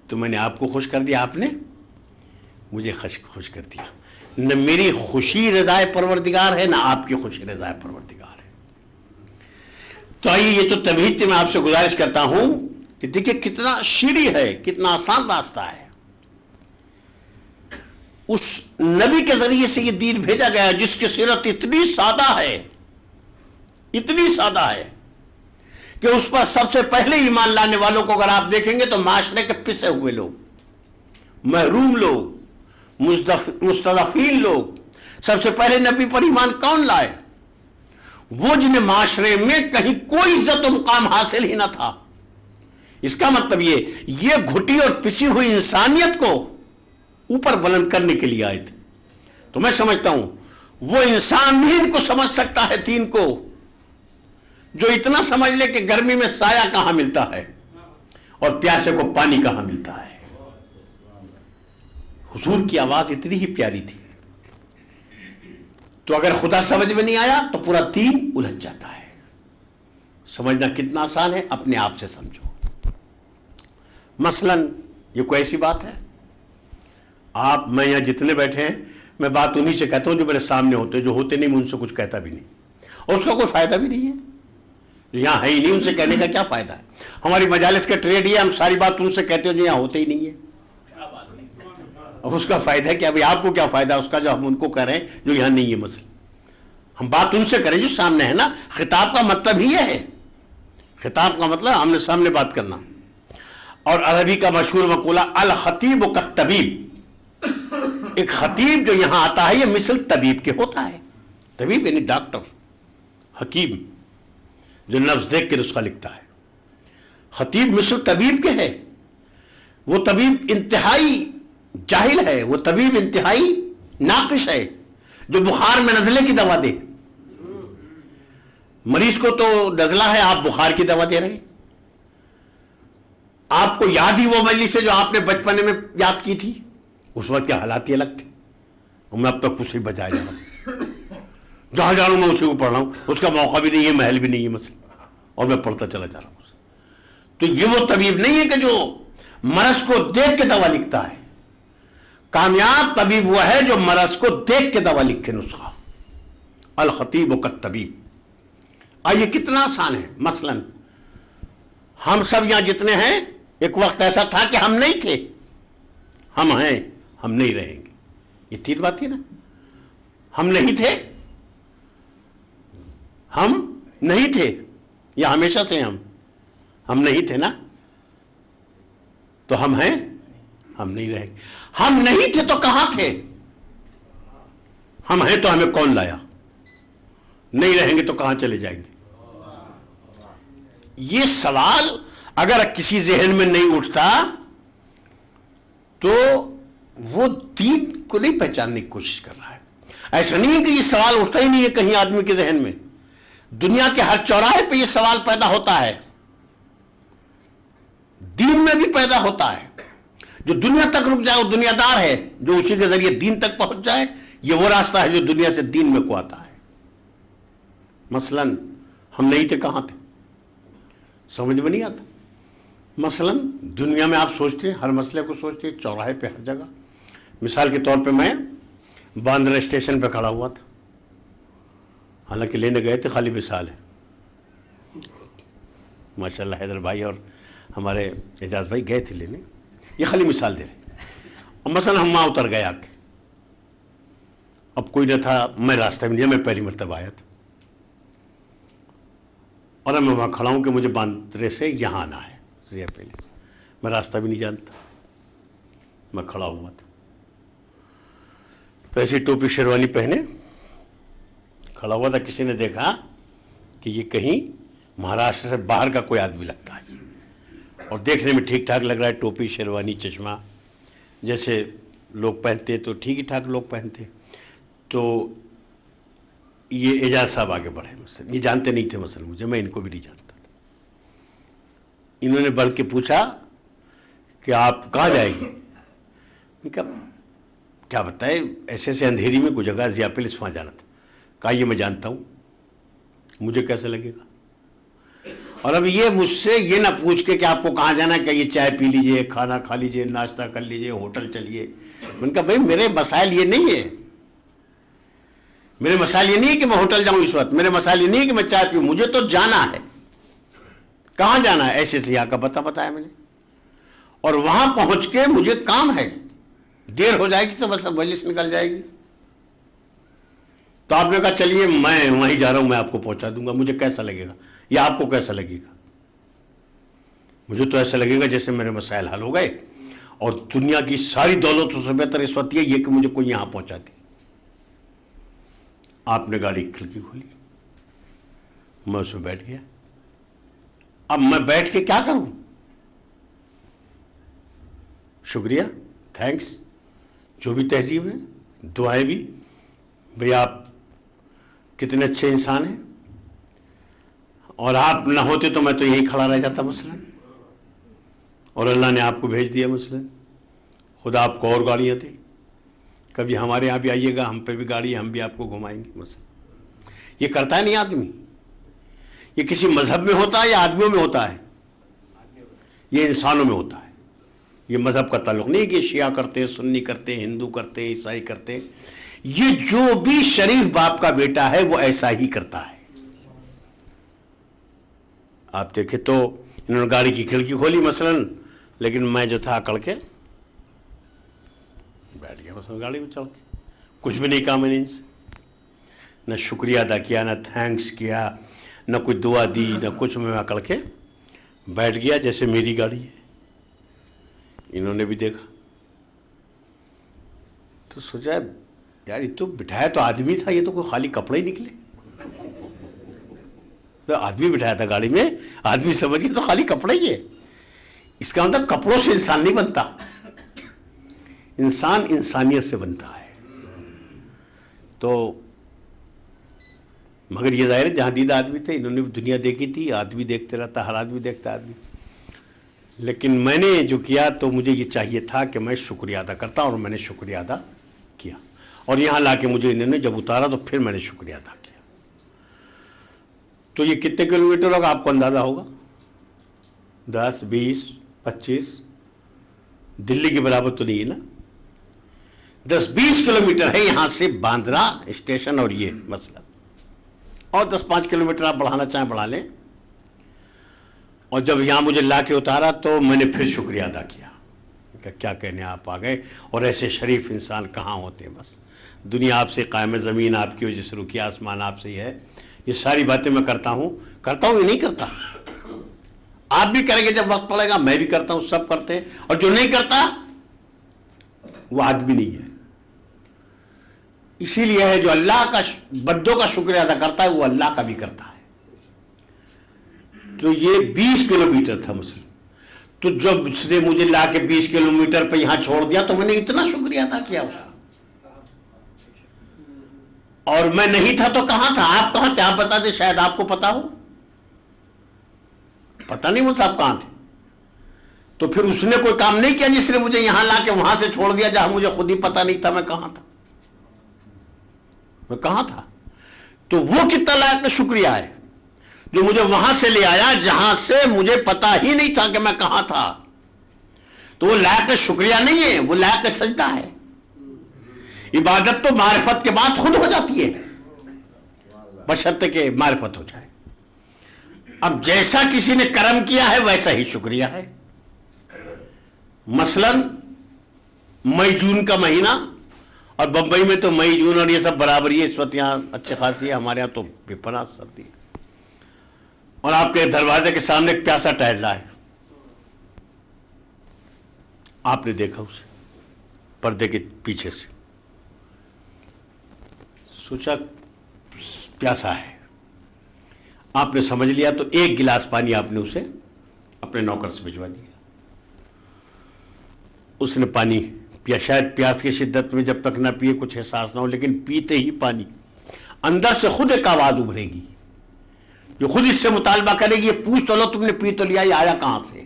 تو میں نے آپ کو خوش کر دیا, آپ نے مجھے خوش کر دیا. نہ میری خوشی رضائے پروردگار ہے, نہ آپ کی خوشی رضائے پروردگار ہے. تو آئیے, یہ تو تمہید تھی, میں آپ سے گزارش کرتا ہوں کہ دیکھیں کتنا سیڑھی ہے, کتنا آسان راستہ ہے. اس نبی کے ذریعے سے یہ دین بھیجا گیا جس کی سیرت اتنی سادہ ہے, اتنی سادہ ہے کہ اس پر سب سے پہلے ایمان لانے والوں کو اگر آپ دیکھیں گے تو معاشرے کے پسے ہوئے لوگ, محروم لوگ, مستضعفین لوگ. سب سے پہلے نبی پر ایمان کون لائے؟ وہ جنہیں معاشرے میں کہیں کوئی عزت و مقام حاصل ہی نہ تھا. اس کا مطلب یہ گھٹی اور پسی ہوئی انسانیت کو اوپر بلند کرنے کے لیے آئے تھے. تو میں سمجھتا ہوں وہ انسان بھی ان کو سمجھ سکتا ہے دین کو, جو اتنا سمجھ لے کہ گرمی میں سایہ کہاں ملتا ہے اور پیاسے کو پانی کہاں ملتا ہے. حضور کی آواز اتنی ہی پیاری تھی. تو اگر خدا سمجھ میں نہیں آیا تو پورا دین الجھ جاتا ہے. سمجھنا کتنا آسان ہے, اپنے آپ سے سمجھو. مثلا یہ کوئی ایسی بات ہے, آپ میں یہاں جتنے بیٹھے ہیں میں بات انہی سے کہتا ہوں جو میرے سامنے ہوتے, جو ہوتے نہیں میں ان سے کچھ کہتا بھی نہیں, اور اس کا کوئی فائدہ بھی نہیں ہے. جو یہاں ہے ہی نہیں ان سے کہنے کا کیا فائدہ ہے. ہماری مجالس کا ٹریڈ یہ, ہم ساری بات ان سے کہتے ہیں جو یہاں ہوتے ہی نہیں ہے. اب اس کا فائدہ ہے کیا بھائی, آپ کو کیا فائدہ اس کا جو ہم ان کو کہہ رہے ہیں جو یہاں نہیں ہے. مسئلہ ہم بات ان سے کریں جو سامنے ہے نا. خطاب کا مطلب ہی یہ ہے, خطاب کا مطلب آمنے سامنے بات کرنا. اور عربی کا مشہور مقولہ الخطیب کالطبیب, ایک خطیب جو یہاں آتا ہے یہ مثل طبیب کے ہوتا ہے. طبیب یعنی ڈاکٹر, حکیم, جو لفظ دیکھ کے نسخہ لکھتا ہے. خطیب مثل طبیب کے ہے. وہ طبیب انتہائی جاہل ہے, وہ طبیب انتہائی ناقص ہے جو بخار میں نزلے کی دوا دے. مریض کو تو نزلہ ہے, آپ بخار کی دوا دے رہے ہیں. آپ کو یاد ہی وہ مجلس ہے جو آپ نے بچپنے میں یاد کی تھی. اس وقت کے حالات ہی الگ تھے, اور میں اب تک اسے بجائے جا رہا ہوں. جہاں جا رہا ہوں میں اسی کو پڑھ رہا ہوں. اس کا موقع بھی نہیں ہے, محل بھی نہیں ہے مسئلہ, اور میں پڑھتا چلا جا رہا ہوں. تو یہ وہ طبیب نہیں ہے کہ جو مرض کو دیکھ کے دوا لکھتا ہے. کامیاب طبیب وہ ہے جو مرض کو دیکھ کے دوا لکھے نسخہ. الخطیب کالطبیب. آئیے کتنا آسان ہے. مثلا ہم سب یہاں جتنے ہیں, ایک وقت ایسا تھا کہ ہم نہیں تھے, ہم ہیں, ہم نہیں رہیں گے. یہ تین بات تھی نا. ہم نہیں تھے, ہم نہیں تھے, یا ہمیشہ سے ہم نہیں تھے نا, تو ہم ہیں, ہم نہیں رہیں گے. ہم نہیں تھے تو کہاں تھے, ہم ہیں تو ہمیں کون لایا, نہیں رہیں گے تو کہاں چلے جائیں گے. یہ سوال اگر کسی ذہن میں نہیں اٹھتا تو وہ دین کو نہیں پہچاننے کی کوشش کر رہا ہے. ایسا نہیں ہے کہ یہ سوال اٹھتا ہی نہیں ہے کہیں آدمی کے ذہن میں. دنیا کے ہر چوراہے پہ یہ سوال پیدا ہوتا ہے, دین میں بھی پیدا ہوتا ہے. جو دنیا تک رک جائے وہ دنیا دار ہے, جو اسی کے ذریعے دین تک پہنچ جائے یہ وہ راستہ ہے جو دنیا سے دین میں کو آتا ہے. مثلا ہم نہیں تھے, کہاں تھے, سمجھ میں نہیں آتا. مثلا دنیا میں آپ سوچتے ہیں, ہر مسئلے کو سوچتے ہیں, چوراہے پہ ہر جگہ. مثال کے طور پہ میں باندرا اسٹیشن پہ کھڑا ہوا تھا, حالانکہ لینے گئے تھے, خالی مثال ہے. ماشاءاللہ حیدر بھائی اور ہمارے اعجاز بھائی گئے تھے لینے, یہ خالی مثال دے رہے. اور مثلا ہم وہاں اتر گئے آ کے, اب کوئی نہ تھا, میں راستہ بھی نہیں, میں پہلی مرتبہ آیا تھا, اور میں وہاں کھڑا ہوں کہ مجھے باندرے سے یہاں آنا ہے, زیا پیلس. میں راستہ بھی نہیں جانتا, میں کھڑا ہوا تھا. تو ایسی ٹوپی شیروانی پہنے کھڑا ہوا تھا. کسی نے دیکھا کہ یہ کہیں مہاراشٹر سے باہر کا کوئی آدمی لگتا ہے, اور دیکھنے میں ٹھیک ٹھاک لگ رہا ہے, ٹوپی شیروانی چشمہ جیسے لوگ پہنتے تو ٹھیک ہی ٹھاک لوگ پہنتے. تو یہ اعجاز صاحب آگے بڑھے, یہ جانتے نہیں تھے مثلا مجھے, میں ان کو بھی نہیں جانتا تھا. انہوں نے بڑھ کے پوچھا کہ آپ کہاں جائیں گے. کیا بتائے, ایسے ایسے اندھیری میں کوئی جگہ ضیاء پیلس وہاں جانا تھا. کہا یہ میں جانتا ہوں, مجھے کیسے لگے گا. اور اب یہ مجھ سے یہ نہ پوچھ کے کہ آپ کو کہاں جانا ہے، کہ یہ چائے پی لیجئے، کھانا کھا لیجئے، ناشتہ کر لیجئے، ہوٹل چلیے. میں نے کہا بھائی میرے مسائل یہ نہیں ہے، میرے مسائل یہ نہیں ہے کہ میں ہوٹل جاؤں اس وقت، میرے مسائل یہ نہیں ہے کہ میں چائے پیوں، مجھے تو جانا ہے. کہاں جانا ہے؟ ایسے سیاح کا پتہ بتایا میں نے، اور وہاں پہنچ کے مجھے کام ہے، دیر ہو جائے گی تو بس مجلس نکل جائے گی. تو آپ نے کہا چلیے میں وہیں جا رہا ہوں، میں آپ کو پہنچا دوں گا. مجھے کیسا لگے گا یا آپ کو کیسا لگے گا؟ مجھے تو ایسا لگے گا جیسے میرے مسائل حل ہو گئے، اور دنیا کی ساری دولتوں سے بہتر اس وقت یہ کہ مجھے کوئی یہاں پہنچا دے. آپ نے گاڑی کی کھڑکی کھولی، میں اس میں بیٹھ گیا. اب میں بیٹھ کے کیا کروں؟ شکریہ، تھینکس، جو بھی تہذیب ہے، دعائیں بھی، بھئی آپ کتنے اچھے انسان ہیں، اور آپ نہ ہوتے تو میں تو یہیں کھڑا رہ جاتا مثلا، اور اللہ نے آپ کو بھیج دیا مثلا، خدا آپ کو اور گاڑیاں دے، کبھی ہمارے یہاں بھی آئیے گا، ہم پہ بھی گاڑی ہے، ہم بھی آپ کو گھمائیں گے مثلا. یہ کرتا ہے نہیں آدمی. یہ کسی مذہب میں ہوتا ہے یا آدمیوں میں ہوتا ہے؟ یہ انسانوں میں ہوتا ہے. یہ مذہب کا تعلق نہیں کہ شیعہ کرتے ہیں، سنی کرتے ہیں، ہندو کرتے ہیں، عیسائی کرتے ہیں. یہ جو بھی شریف باپ کا بیٹا ہے وہ ایسا ہی کرتا ہے. آپ دیکھیں تو انہوں نے گاڑی کی کھڑکی کھولی مثلا، لیکن میں جو تھا اکڑ کے بیٹھ گیا مثلا گاڑی میں چل کے. کچھ بھی نہیں کہا میں نے ان سے، نہ شکریہ ادا کیا، نہ تھینکس کیا، نہ کوئی دعا دی، نہ کچھ. میں اکڑ کے بیٹھ گیا جیسے میری گاڑی ہے. انہوں نے بھی دیکھا تو سوچا یار یہ تو بٹھایا تو آدمی تھا، یہ تو کوئی خالی کپڑے ہی نکلے. تو آدمی بٹھایا تھا گاڑی میں، آدمی سمجھ کے تو خالی کپڑے ہی ہے. اس کا مطلب کپڑوں سے انسان نہیں بنتا، انسان انسانیت سے بنتا ہے. تو مگر یہ ظاہر ہے جہاں دیدہ آدمی تھے، انہوں نے بھی دنیا دیکھی تھی. آدمی دیکھتے رہتا، ہر آدمی دیکھتا آدمی. لیکن میں نے جو کیا تو مجھے یہ چاہیے تھا کہ میں شکریہ ادا کرتا، اور میں نے شکریہ ادا کیا. اور یہاں لا کے مجھے انہوں نے جب اتارا تو پھر میں نے شکریہ ادا کیا. تو یہ کتنے کلومیٹر ہوگا آپ کو اندازہ ہوگا؟ 10 20 25 دلی کے برابر تو نہیں ہے نا. 10-20 کلومیٹر ہے یہاں سے باندرا اسٹیشن، اور یہ مسئلہ. اور 10-5 کلومیٹر آپ بڑھانا چاہیں بڑھا لیں. اور جب یہاں مجھے لا کے اتارا تو میں نے پھر شکریہ ادا کیا کہ کیا کہنے آپ آ گئے، اور ایسے شریف انسان کہاں ہوتے ہیں. بس دنیا آپ سے قائم ہے، زمین آپ کی وجہ سے رکی، آسمان آپ سے ہی ہے. یہ ساری باتیں میں کرتا ہوں یہ نہیں کرتا. آپ بھی کریں گے جب وقت پڑے گا، میں بھی کرتا ہوں، سب کرتے ہیں. اور جو نہیں کرتا وہ آدمی نہیں ہے. اسی لیے ہے جو اللہ کا بندوں کا شکریہ ادا کرتا ہے وہ اللہ کا بھی کرتا ہے. تو یہ 20 کلومیٹر تھا مسئلہ. تو جب اس نے مجھے لا کے 20 کلومیٹر پہ یہاں چھوڑ دیا تو میں نے اتنا شکریہ ادا کیا اس کا. اور میں نہیں تھا تو کہاں تھا؟ آپ کہاں تھے؟ آپ بتا دیں، شاید آپ کو پتا ہو. پتا نہیں مجھ سے آپ کہاں تھے. تو پھر اس نے کوئی کام نہیں کیا جس نے مجھے یہاں لا کے وہاں سے چھوڑ دیا جہاں مجھے خود ہی پتا نہیں تھا میں کہاں تھا. میں کہاں تھا؟ تو وہ کتنا لائق شکریہ ہے جو مجھے وہاں سے لے آیا جہاں سے مجھے پتا ہی نہیں تھا کہ میں کہاں تھا. تو وہ لائق شکریہ نہیں ہے، وہ لائق سجدہ ہے. عبادت تو معرفت کے بعد خود ہو جاتی ہے، بشرطے کہ معرفت ہو جائے. اب جیسا کسی نے کرم کیا ہے ویسا ہی شکریہ ہے. مثلا مئی جون کا مہینہ، اور بمبئی میں تو مئی جون اور یہ سب برابر ہی ہے. اس وقت یہاں اچھے خاصی ہے، ہمارے یہاں تو بے پناہ سردی ہے. اور آپ کے دروازے کے سامنے ایک پیاسا ٹہل رہا ہے. آپ نے دیکھا اسے پردے کے پیچھے سے، سوچا پیاسا ہے. آپ نے سمجھ لیا تو ایک گلاس پانی آپ نے اسے اپنے نوکر سے بھجوا دیا. اس نے پانی پیا. شاید پیاس کی شدت میں جب تک نہ پیے کچھ احساس نہ ہو، لیکن پیتے ہی پانی اندر سے خود ایک آواز ابھرے گی جو خود اس سے مطالبہ کرے گی. یہ پوچھ تو لو تم نے پی تو لیا، یہ آیا کہاں سے،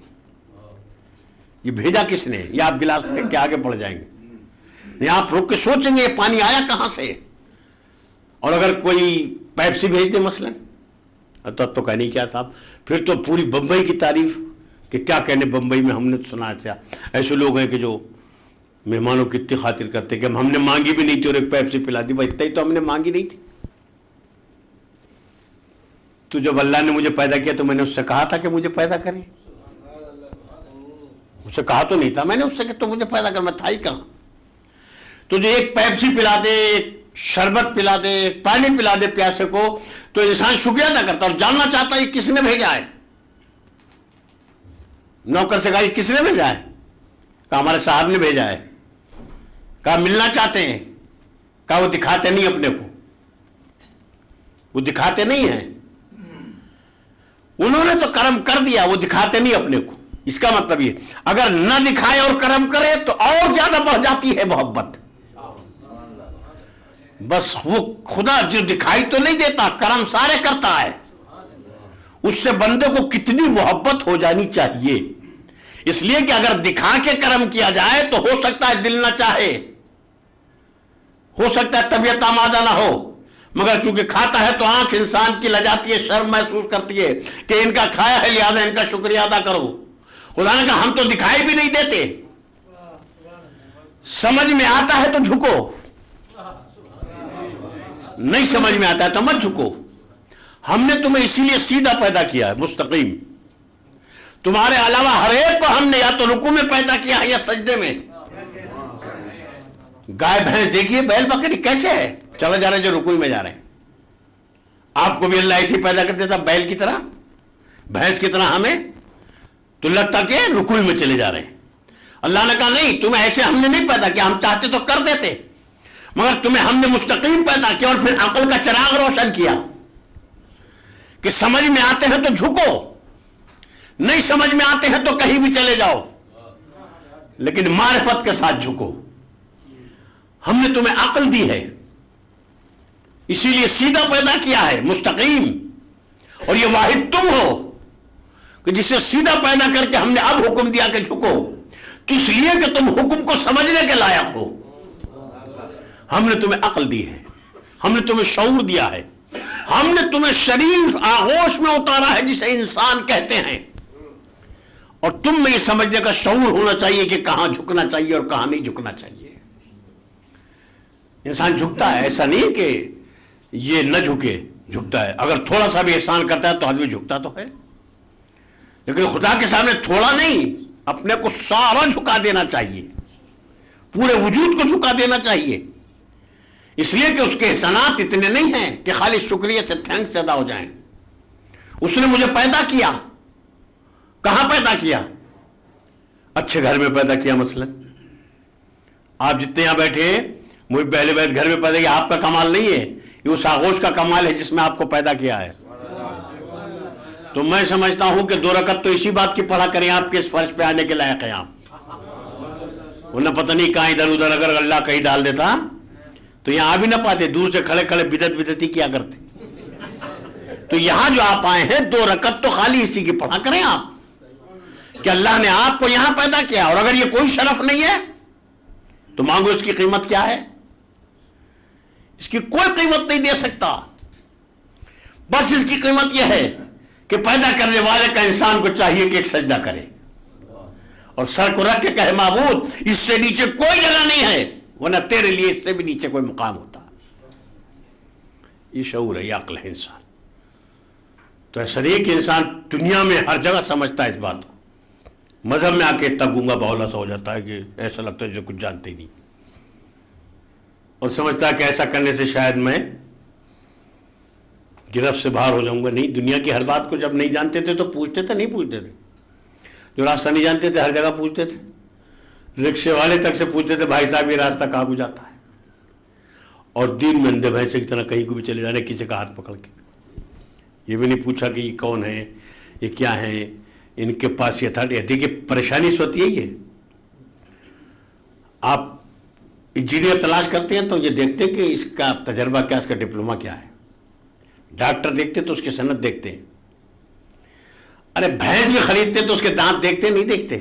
یہ بھیجا کس نے؟ یہ آپ گلاس پھینک کے آگے بڑھ جائیں گے. نہیں، آپ روک کے سوچیں گے یہ پانی آیا کہاں سے. اور اگر کوئی پیپسی بھیج دے مثلا، تو کہنے کیا صاحب، پھر تو پوری بمبئی کی تعریف کہ کیا کہنے، بمبئی میں ہم نے سنا تھا ایسے لوگ ہیں کہ جو مہمانوں کی اتنی خاطر کرتے کہ ہم نے مانگی بھی نہیں تھی اور ایک پیپسی پلا دی، بھائی اتنا ہی تو ہم نے مانگی نہیں تھی. تو جب اللہ نے مجھے پیدا کیا تو میں نے اس سے کہا تھا کہ مجھے پیدا کرے؟ اس سے کہا تو نہیں تھا میں نے اس سے کہ تو مجھے پیدا کر، میں تھا ہی کہاں. تو جو ایک پیپسی پلا دے، ایک شربت پلا دے، ایک پانی پلا دے پیاسے کو، تو انسان شکریہ ادا کرتا اور جاننا چاہتا ہے کس نے بھیجا ہے. نوکر سے کہا یہ کس نے بھیجا ہے؟ کہا ہمارے صاحب نے بھیجا ہے. کہا ملنا چاہتے ہیں؟ کہا وہ دکھاتے نہیں اپنے کو، وہ دکھاتے نہیں ہیں. انہوں نے تو کرم کر دیا، وہ دکھاتے نہیں اپنے کو. اس کا مطلب یہ اگر نہ دکھائے اور کرم کرے تو اور زیادہ بڑھ جاتی ہے محبت. بس وہ خدا جو دکھائی تو نہیں دیتا، کرم سارے کرتا ہے، اس سے بندے کو کتنی محبت ہو جانی چاہیے. اس لیے کہ اگر دکھا کے کرم کیا جائے تو ہو سکتا ہے دل نہ چاہے، ہو سکتا ہے طبیعت آمادہ نہ ہو، مگر چونکہ کھاتا ہے تو آنکھ انسان کی لجاتی ہے، شرم محسوس کرتی ہے کہ ان کا کھایا ہے لہذا ان کا شکریہ ادا کرو. خدا نے کہا ہم تو دکھائی بھی نہیں دیتے، سمجھ میں آتا ہے تو جھکو، نہیں سمجھ میں آتا ہے تو مت جھکو. ہم نے تمہیں اسی لیے سیدھا پیدا کیا ہے، مستقیم. تمہارے علاوہ ہر ایک کو ہم نے یا تو رکوع میں پیدا کیا ہے یا سجدے میں. گائے بھینس دیکھیے، بیل بکری کیسے ہے، چلا جا رہے جو رکوع میں جا رہے ہیں. آپ کو بھی اللہ ایسے پیدا کر دیتا، بیل کی طرح، بھینس کی طرح، ہمیں تو لگتا کہ رکوع میں چلے جا رہے ہیں. اللہ نے کہا نہیں، تمہیں ایسے ہم نے نہیں پیدا کیا، ہم چاہتے تو کر دیتے، مگر تمہیں ہم نے مستقیم پیدا کیا اور پھر عقل کا چراغ روشن کیا کہ سمجھ میں آتے ہیں تو جھکو، نہیں سمجھ میں آتے ہیں تو کہیں بھی چلے جاؤ، لیکن معرفت کے ساتھ جھکو. ہم نے تمہیں عقل دی ہے، اسی لیے سیدھا پیدا کیا ہے، مستقیم. اور یہ واحد تم ہو کہ جسے سیدھا پیدا کر کے ہم نے اب حکم دیا کہ جھکو، تو اس لیے کہ تم حکم کو سمجھنے کے لائق ہو. ہم نے تمہیں عقل دی ہے، ہم نے تمہیں شعور دیا ہے، ہم نے تمہیں شریف آغوش میں اتارا ہے جسے انسان کہتے ہیں. اور تم میں یہ سمجھنے کا شعور ہونا چاہیے کہ کہاں جھکنا چاہیے اور کہاں نہیں جھکنا چاہیے. انسان جھکتا ہے، ایسا نہیں کہ یہ نہ جھکے، جھکتا ہے. اگر تھوڑا سا بھی احسان کرتا ہے تو آدمی جھکتا تو ہے، لیکن خدا کے سامنے تھوڑا نہیں، اپنے کو سارا جھکا دینا چاہیے، پورے وجود کو جھکا دینا چاہیے. اس لیے کہ اس کے احسانات اتنے نہیں ہیں کہ خالی شکریہ سے تھینکس ادا ہو جائیں. اس نے مجھے پیدا کیا، کہاں پیدا کیا؟ اچھے گھر میں پیدا کیا. مثلا آپ جتنے یہاں بیٹھے ہیں، مجھے پہلے بیت گھر میں پیدا کیا. آپ کا کمال نہیں ہے، یہ اس آغوش کا کمال ہے جس میں آپ کو پیدا کیا ہے. تو میں سمجھتا ہوں کہ 2 رکعت تو اسی بات کی پڑھا کریں آپ کے اس فرش پہ آنے کے لائق ہیں آپ. ورنہ پتہ نہیں کہاں ادھر ادھر اگر اللہ کہیں ڈال دیتا تو یہاں آ بھی نہ پاتے، دور سے کھڑے کھڑے بدعتی کیا کرتے. تو یہاں جو آپ آئے ہیں 2 رکعت تو خالی اسی کی پڑھا کریں آپ کہ اللہ نے آپ کو یہاں پیدا کیا. اور اگر یہ کوئی شرف نہیں ہے تو مانگو اس کی قیمت کیا ہے. اس کی کوئی قیمت نہیں دے سکتا. بس اس کی قیمت یہ ہے کہ پیدا کرنے والے کا انسان کو چاہیے کہ ایک سجدہ کرے اور سر کو رکھ کے کہے معبود اس سے نیچے کوئی جگہ نہیں ہے، ورنہ تیرے لیے اس سے بھی نیچے کوئی مقام ہوتا. یہ شعور ہے، یہ عقل ہے انسان. تو ایسا نہیں کہ انسان دنیا میں ہر جگہ سمجھتا ہے اس بات کو، مذہب میں آ کے اتنا گونگا بہولا سا ہو جاتا ہے کہ ایسا لگتا ہے جسے کچھ جانتے ہی نہیں، اور سمجھتا ہے کہ ایسا کرنے سے شاید میں گرفت سے باہر ہو جاؤں گا. نہیں، دنیا کی ہر بات کو جب نہیں جانتے تھے تو پوچھتے تھے، نہیں پوچھتے تھے. جو راستہ نہیں جانتے تھے ہر جگہ پوچھتے تھے، رکشے والے تک سے پوچھتے تھے بھائی صاحب یہ راستہ کہاں کو جاتا ہے. اور دین میں اندھے بھینسے کی طرح کہیں کو بھی چلے جانے، کسی کا ہاتھ پکڑ کے. یہ بھی نہیں پوچھا کہ یہ کون ہے، یہ کیا ہے، ان کے پاس یہ تھا. دیکھیے پریشانی سے ہوتی ہے. یہ آپ انجینئر تلاش کرتے ہیں تو یہ دیکھتے ہیں کہ اس کا تجربہ کیا، اس کا ڈپلوما کیا ہے. ڈاکٹر دیکھتے تو اس کی سند دیکھتے ہیں. ارے بھینس بھی خریدتے تو اس کے دانت دیکھتے نہیں دیکھتے.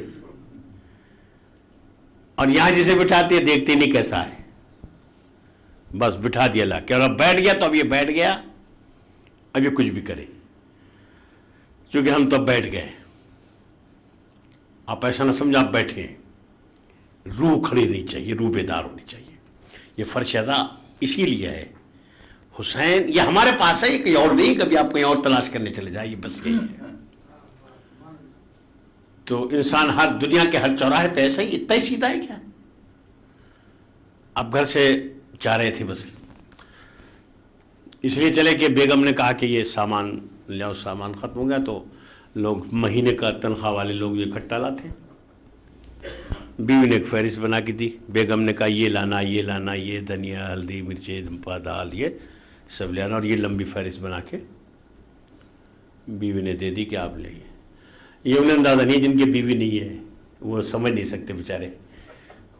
اور یہاں جسے بٹھاتے ہیں دیکھتے نہیں کیسا ہے، بس بٹھا دیا لا کہ اب بیٹھ گیا تو اب یہ بیٹھ گیا، اب یہ کچھ بھی کرے. چونکہ ہم تو بیٹھ گئے. آپ ایسا نہ سمجھو آپ بیٹھے ہیں. روح کھڑی نہیں چاہیے, روح بیدار ہونی چاہیے. یہ فرش ادا اسی لیے ہے. حسین یہ ہمارے پاس ہے, یہ کہیں اور نہیں. کبھی آپ کہیں اور تلاش کرنے چلے جائیے, بس یہی ہے. تو انسان ہر دنیا کے ہر چوراہے پہ ایسا ہی اتنا ہی سیدھا ہے کیا؟ اب گھر سے جا رہے تھے, بس اس لیے چلے کہ بیگم نے کہا کہ یہ سامان لے آؤ. سامان ختم ہو گیا تو لوگ مہینے کا تنخواہ والے لوگ یہ اکٹھا لاتے. بیوی نے ایک فہرست بنا کے دی. بیگم نے کہا یہ لانا, یہ لانا, یہ دھنیا, ہلدی, مرچی, دمپا, دال, یہ سب لے آنا. اور یہ لمبی فہرست بنا کے بیوی نے دے دی کہ آپ لے. یہ انہیں اندازہ نہیں جن کی بیوی نہیں ہے, وہ سمجھ نہیں سکتے بیچارے.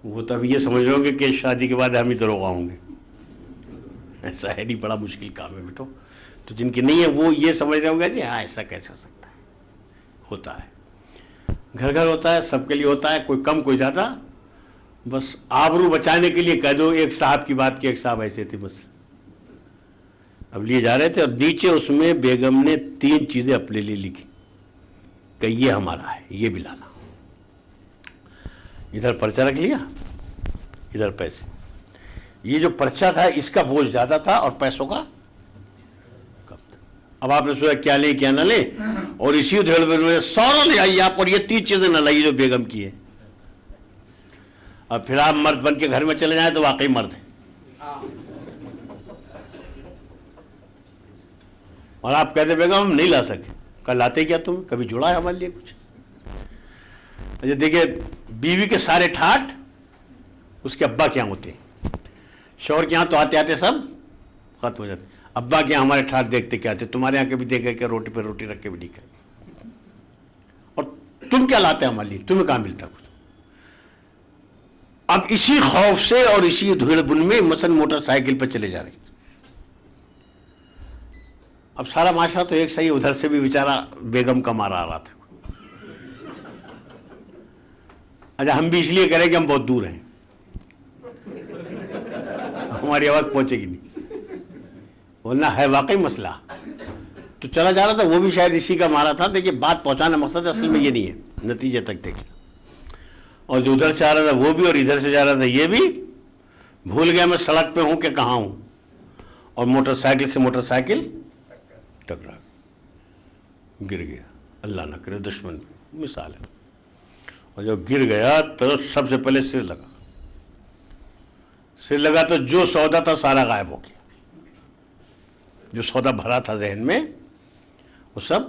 وہ تو اب یہ سمجھ رہے ہوں گے کہ شادی کے بعد ہم ہی دروغہ ہوں گے. ایسا ہے نہیں, بڑا مشکل کام ہے بیٹو. تو جن کی نہیں ہے وہ یہ سمجھ رہے ہوں گے جی ہاں ایسا کیسے ہو سکتا ہے. ہوتا ہے, گھر گھر ہوتا ہے, سب کے لیے ہوتا ہے, کوئی کم کوئی زیادہ. بس آبرو بچانے کے لیے کہہ دو ایک صاحب کی بات کی, ایک صاحب ایسے تھے بس. اب لیے جا رہے تھے اور نیچے اس میں بیگم نے 3 چیزیں اپنے لیے لکھی کہ یہ ہمارا ہے, یہ بھی لانا. ادھر پرچہ رکھ لیا, ادھر پیسے. یہ جو پرچہ تھا اس کا بوجھ زیادہ تھا اور پیسوں کا کم تھا. اب آپ نے سوچا کیا لیں کیا نہ لیں, اور اسی ادھیڑ میں سارا لے آئیے آپ, اور یہ 3 چیزیں نہ لائیے جو بیگم کی ہے. اب پھر آپ مرد بن کے گھر میں چلے جائیں تو واقعی مرد ہیں. اور آپ کہتے بیگم ہم نہیں لا سکے. کل لاتے کیا تم, کبھی جڑا ہے ہمارے لیے کچھ؟ اچھا دیکھیے, بیوی کے سارے ٹھاٹ اس کے ابا کے یہاں ہوتے ہیں. شوہر کے یہاں تو آتے آتے سب ختم ہو جاتے. ابا کے یہاں ہمارے ٹھاٹ دیکھتے کیا تھے, تمہارے یہاں کبھی دیکھے کہ روٹی پہ روٹی رکھ کے بھی نہیں کھائے. اور تم کیا لاتے ہمارے لیے, تمہیں کہاں ملتا کچھ. اب اسی خوف سے اور اسی دھیڑ بن میں مثلا موٹر سائیکل پہ چلے جا رہے. اب سارا معاشرہ تو ایک صحیح, ادھر سے بھی بیچارہ بیگم کا مارا آ رہا تھا. اچھا ہم بھی اس لیے کریں کہ ہم بہت دور ہیں, ہماری آواز پہنچے گی نہیں, ورنہ ہے واقعی مسئلہ. تو چلا جا رہا تھا, وہ بھی شاید اسی کا مارا تھا. دیکھیے بات پہنچانا مقصد ہے, اصل میں یہ نہیں ہے, نتیجے تک دیکھیں. اور جو ادھر سے آ رہا تھا وہ بھی, اور ادھر سے جا رہا تھا یہ بھی. بھول گیا میں سڑک پہ ہوں کہ کہاں ہوں, اور موٹر سائیکل سے موٹر سائیکل ٹکرا گر گیا. اللہ نہ کرے, دشمن مثال ہے. اور جب گر گیا تو سب سے پہلے سر لگا. سر لگا تو جو سودا تھا سارا غائب ہو گیا. جو سودا بھرا تھا ذہن میں وہ سب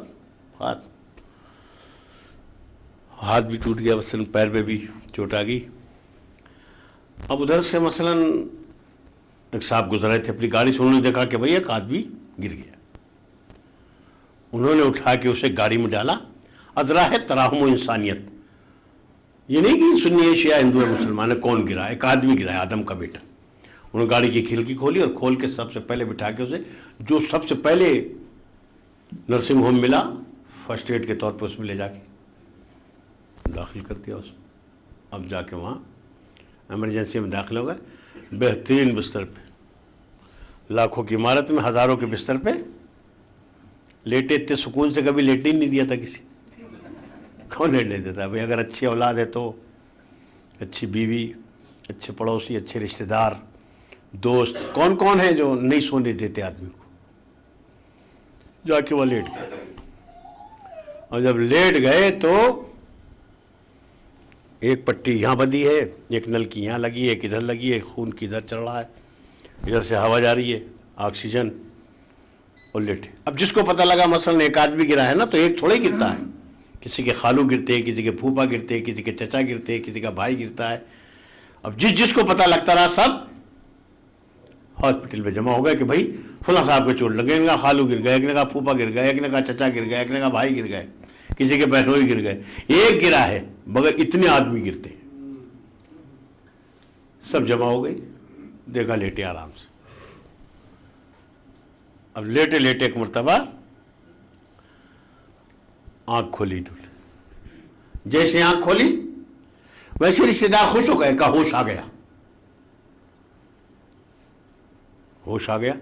ہاتھ بھی ٹوٹ گیا, مثلاً پیر پہ بھی چوٹ آ گئی. اب ادھر سے مثلاً ایک صاحب گزر رہے تھے اپنی گاڑی سے, انہوں نے دیکھا کہ بھئی ایک آدمی گر گیا. انہوں نے اٹھا کے اسے گاڑی میں ڈالا. ازرا ہے تراہم و انسانیت, یہ نہیں کہ سنی ہے شیعہ ہندو ہے مسلمان ہے, کون گرا, ایک آدمی گرا ہے, آدم کا بیٹا. انہوں نے گاڑی کی کھڑکی کھولی اور کھول کے سب سے پہلے بٹھا کے اسے, جو سب سے پہلے نرسنگ ہوم ملا فرسٹ ایڈ کے طور پہ, اس میں لے جا کے داخل کر دیا اس. اب جا کے وہاں ایمرجنسی میں داخل ہو گئے, بہترین بستر پہ, لاکھوں کی عمارت میں ہزاروں کے بستر پہ لیٹے. اتنے سکون سے کبھی لیٹنے ہی نہیں دیا تھا کسی. کون لیٹ لیتا تھا بھائی؟ اگر اچھی اولاد ہے تو اچھی بیوی, اچھے پڑوسی, اچھے رشتہ دار, دوست, کون کون ہیں جو نہیں سونے دیتے آدمی کو. جا کے وہ لیٹ گئے, اور جب لیٹ گئے تو ایک پٹی یہاں بندھی ہے, ایک نل کی یہاں لگی ہے, ایک ادھر لگی ہے, خون کی ادھر چل رہا ہے, ادھر سے ہوا جا رہی ہے, آکسیجن, اور لیٹے. اب جس کو پتہ لگا مثلا ایک آدمی گرا ہے نا, تو ایک تھوڑا ہی گرتا ہے, کسی کے خالو گرتے ہیں, کسی کے پھوپھا گرتے ہیں, کسی کے چچا گرتے ہیں, کسی کا بھائی گرتا ہے. اب جس کو پتہ لگتا رہا سب ہاسپٹل میں جمع ہو گئے کہ بھائی فلاں صاحب کو چوٹ لگے, ایک نے کہا خالو گر گئے, ایک نے کہا پھوپھا گر گئے, ایک نے کہا چچا گر گئے, ایک نے کہا بھائی گر گئے, کسی کے بہنوئی گر گئے. ایک گرا ہے مگر اتنے آدمی گرتے ہیں. سب جمع ہو گئی, دیکھا لیٹے آرام سے. اب لیٹے لیٹے ایک مرتبہ آنکھ کھولی, جیسے آنکھ کھولی ویسے رشتے دار خوش ہو گئے, کا ہوش آ گیا. ہوش آ گیا.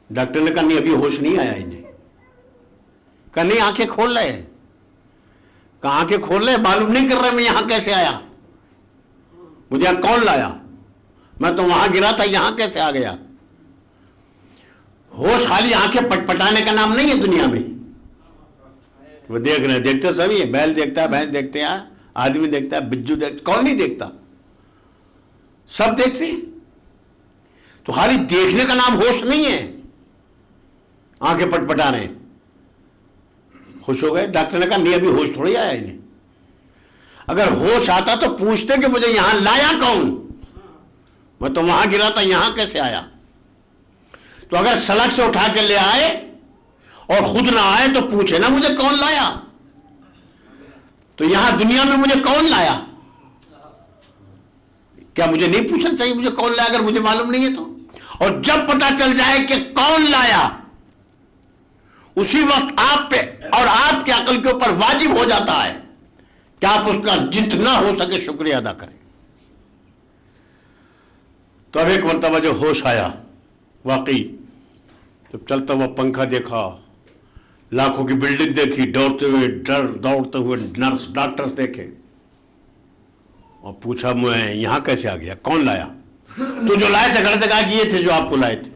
ڈاکٹر نے کہا نہیں ابھی ہوش نہیں آیا انہیں, کہا نہیں آنکھیں کھول رہے ہیں. کہا آنکھیں کھول رہے, معلوم نہیں کر رہے میں یہاں کیسے آیا, مجھے یہاں کون لایا, میں تو وہاں گرا تھا, یہاں کیسے آ گیا. ہوش خالی آنکھیں پٹپٹانے کا نام نہیں ہے دنیا میں. وہ دیکھ رہے, دیکھتے سبھی ہے, بیل دیکھتا ہے, بھینس دیکھتے ہیں, آدمی دیکھتا ہے, بجو دیکھتا, کون نہیں دیکھتا, سب دیکھتے ہیں. تو خالی دیکھنے کا نام ہوش نہیں ہے, آنکھیں پٹپٹا رہے ہیں. خوش ہو گئے. ڈاکٹر نے کہا نہیں ابھی ہوش تھوڑی آیا انہیں, اگر ہوش آتا تو پوچھتے کہ مجھے یہاں لایا کون, میں تو وہاں گرا تھا, یہاں کیسے آیا. تو اگر سڑک سے اٹھا کے لے آئے اور خود نہ آئے تو پوچھے نا مجھے کون لایا. تو یہاں دنیا میں مجھے کون لایا, کیا مجھے نہیں پوچھنا چاہیے مجھے کون لایا اگر مجھے معلوم نہیں ہے تو. اور جب پتہ چل جائے کہ کون لایا, اسی وقت آپ پہ اور آپ کی عقل کے اوپر واجب ہو جاتا ہے کہ آپ اس کا جتنا ہو سکے شکریہ ادا کریں. تو اب ایک مرتبہ جو ہوش آیا واقعی, جب چلتا ہوا پنکھا دیکھا, لاکھوں کی بلڈنگ دیکھی, دوڑتے ہوئے نرس ڈاکٹرز دیکھے, اور پوچھا میں یہاں کیسے آ گیا, کون لایا. تو جو لائے تھے گھر تک آ کے یہ تھے جو آپ کو لائے تھے.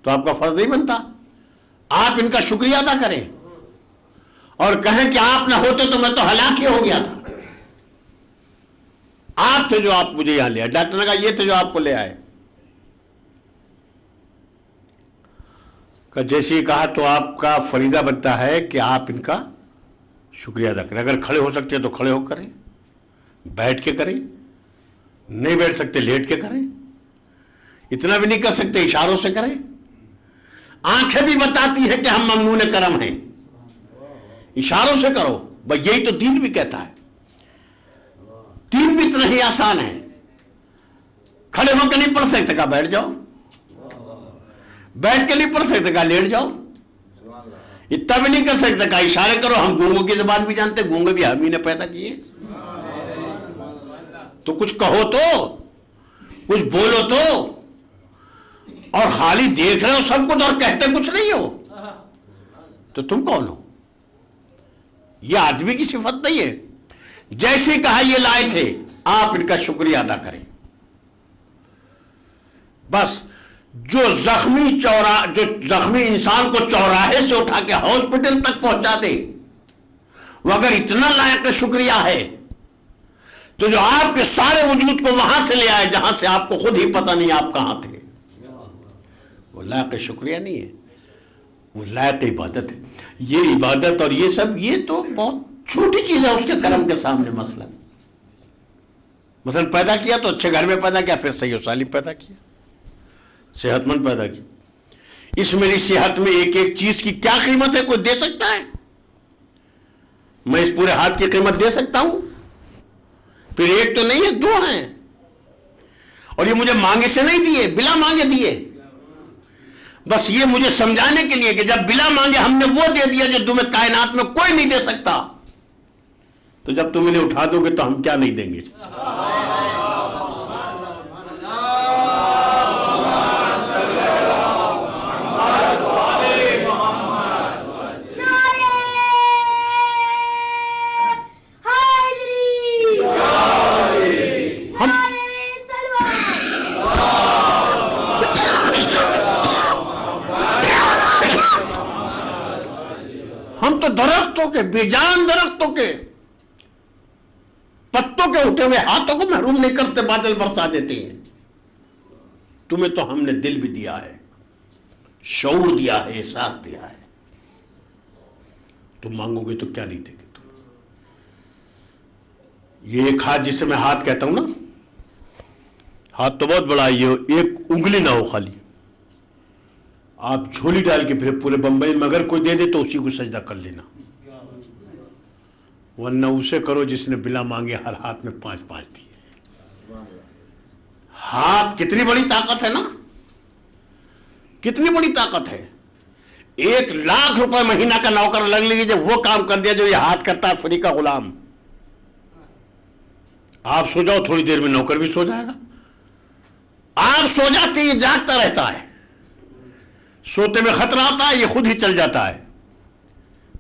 تو آپ کا فرض نہیں بنتا آپ ان کا شکریہ ادا کریں اور کہیں کہ آپ نہ ہوتے تو میں تو ہلاک ہی ہو گیا تھا. آپ تھے جو آپ مجھے یہاں لے آئے. ڈاکٹر نے کہا یہ تھے جو آپ کو لے آئے. جیسے ہی کہا تو آپ کا فریضہ بنتا ہے کہ آپ ان کا شکریہ ادا کریں. اگر کھڑے ہو سکتے ہیں تو کھڑے ہو کریں, بیٹھ کے کریں, نہیں بیٹھ سکتے لیٹ کے کریں, اتنا بھی نہیں کر سکتے اشاروں سے کریں. آنکھیں بھی بتاتی ہے کہ ہم ممنون کرم ہیں, اشاروں سے کرو. بھائی یہی تو دین بھی کہتا ہے. دین بھی اتنا ہی آسان ہے. کھڑے ہو کے نہیں پڑھ سکتے کہا بیٹھ جاؤ, بیٹھ کے نہیں پڑھ سکتے کہا لیٹ جاؤ, اتنا بھی نہیں کر سکتے کہا اشارے کرو. ہم گونگوں کی زبان بھی جانتے, گونگے بھی ہم ہی نے پیدا کیے. تو کچھ کہو تو, کچھ بولو تو, اور خالی دیکھ رہے ہو سب کچھ اور کہتے کچھ نہیں ہو تو تم کون ہو. یہ آدمی کی صفت نہیں ہے. جیسے کہا یہ لائے تھے آپ ان کا شکریہ ادا کریں. بس جو زخمی انسان کو چوراہے سے اٹھا کے ہاسپٹل تک پہنچا دے, وہ اگر اتنا لائق شکریہ ہے تو جو آپ کے سارے وجود کو وہاں سے لے آئے جہاں سے آپ کو خود ہی پتہ نہیں آپ کہاں تھے, وہ لائق شکریہ نہیں ہے, وہ لائق عبادت ہے. یہ عبادت اور یہ سب یہ تو بہت چھوٹی چیز ہے اس کے کرم کے سامنے. مثلا پیدا کیا تو اچھے گھر میں پیدا کیا, پھر صحیح و سالم پیدا کیا, صحت مند پیدا کی. اس میری صحت میں ایک ایک چیز کی کیا قیمت ہے کوئی دے سکتا ہے؟ میں اس پورے ہاتھ کی قیمت دے سکتا ہوں؟ پھر ایک تو نہیں ہے, دو ہیں, اور یہ مجھے مانگے سے نہیں دیے, بلا مانگے دیے. بس یہ مجھے سمجھانے کے لیے کہ جب بلا مانگے ہم نے وہ دے دیا جو تمہیں کائنات میں کوئی نہیں دے سکتا, تو جب تم انہیں اٹھا دو گے تو ہم کیا نہیں دیں گے. ہم تو درختوں کے, بے جان درختوں کے پتوں کے اٹھے ہوئے ہاتھوں کو محروم نہیں کرتے, بادل برسا دیتے ہیں. تمہیں تو ہم نے دل بھی دیا ہے, شعور دیا ہے, احساس دیا ہے. تم مانگو گے تو کیا نہیں دے گے تم. یہ ایک ہاتھ جسے میں ہاتھ کہتا ہوں نا, ہاتھ تو بہت بڑا ہے, یہ ایک انگلی نہ ہو خالی, آپ جھولی ڈال کے پھر پورے بمبئی میں اگر کوئی دے دے تو اسی کو سجدہ کر لینا, ورنہ اسے کرو جس نے بلا مانگے ہر ہاتھ میں 5 دیے. ہاتھ کتنی بڑی طاقت ہے نا, کتنی بڑی طاقت ہے. 1,00,000 روپے مہینہ کا نوکر لگ لیجیے, جب وہ کام کر دیا جو یہ ہاتھ کرتا ہے, فری کا غلام. آپ سو جاؤ تھوڑی دیر میں نوکر بھی سو جائے گا. آپ سو جاتے یہ جاگتا رہتا ہے, سوتے میں خطرہ آتا ہے یہ خود ہی چل جاتا ہے.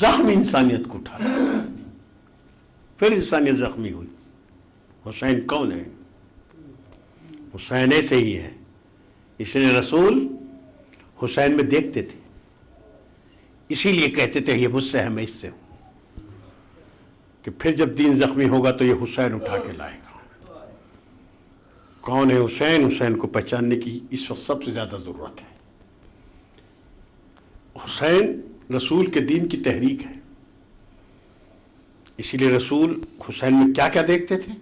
زخم انسانیت کو اٹھا لیا، پھر انسانیت زخمی ہوئی۔ حسین کون ہے؟ حسین ایسے ہی ہے، اس لیے رسول حسین میں دیکھتے تھے، اسی لیے کہتے تھے یہ مجھ سے ہے میں اس سے ہوں، کہ پھر جب دین زخمی ہوگا تو یہ حسین اٹھا کے لائے گا۔ کون ہے حسین؟ حسین کو پہچاننے کی اس وقت سب سے زیادہ ضرورت ہے۔ حسین رسول کے دین کی تحریک ہے، اسی لیے رسول حسین میں کیا کیا دیکھتے تھے؟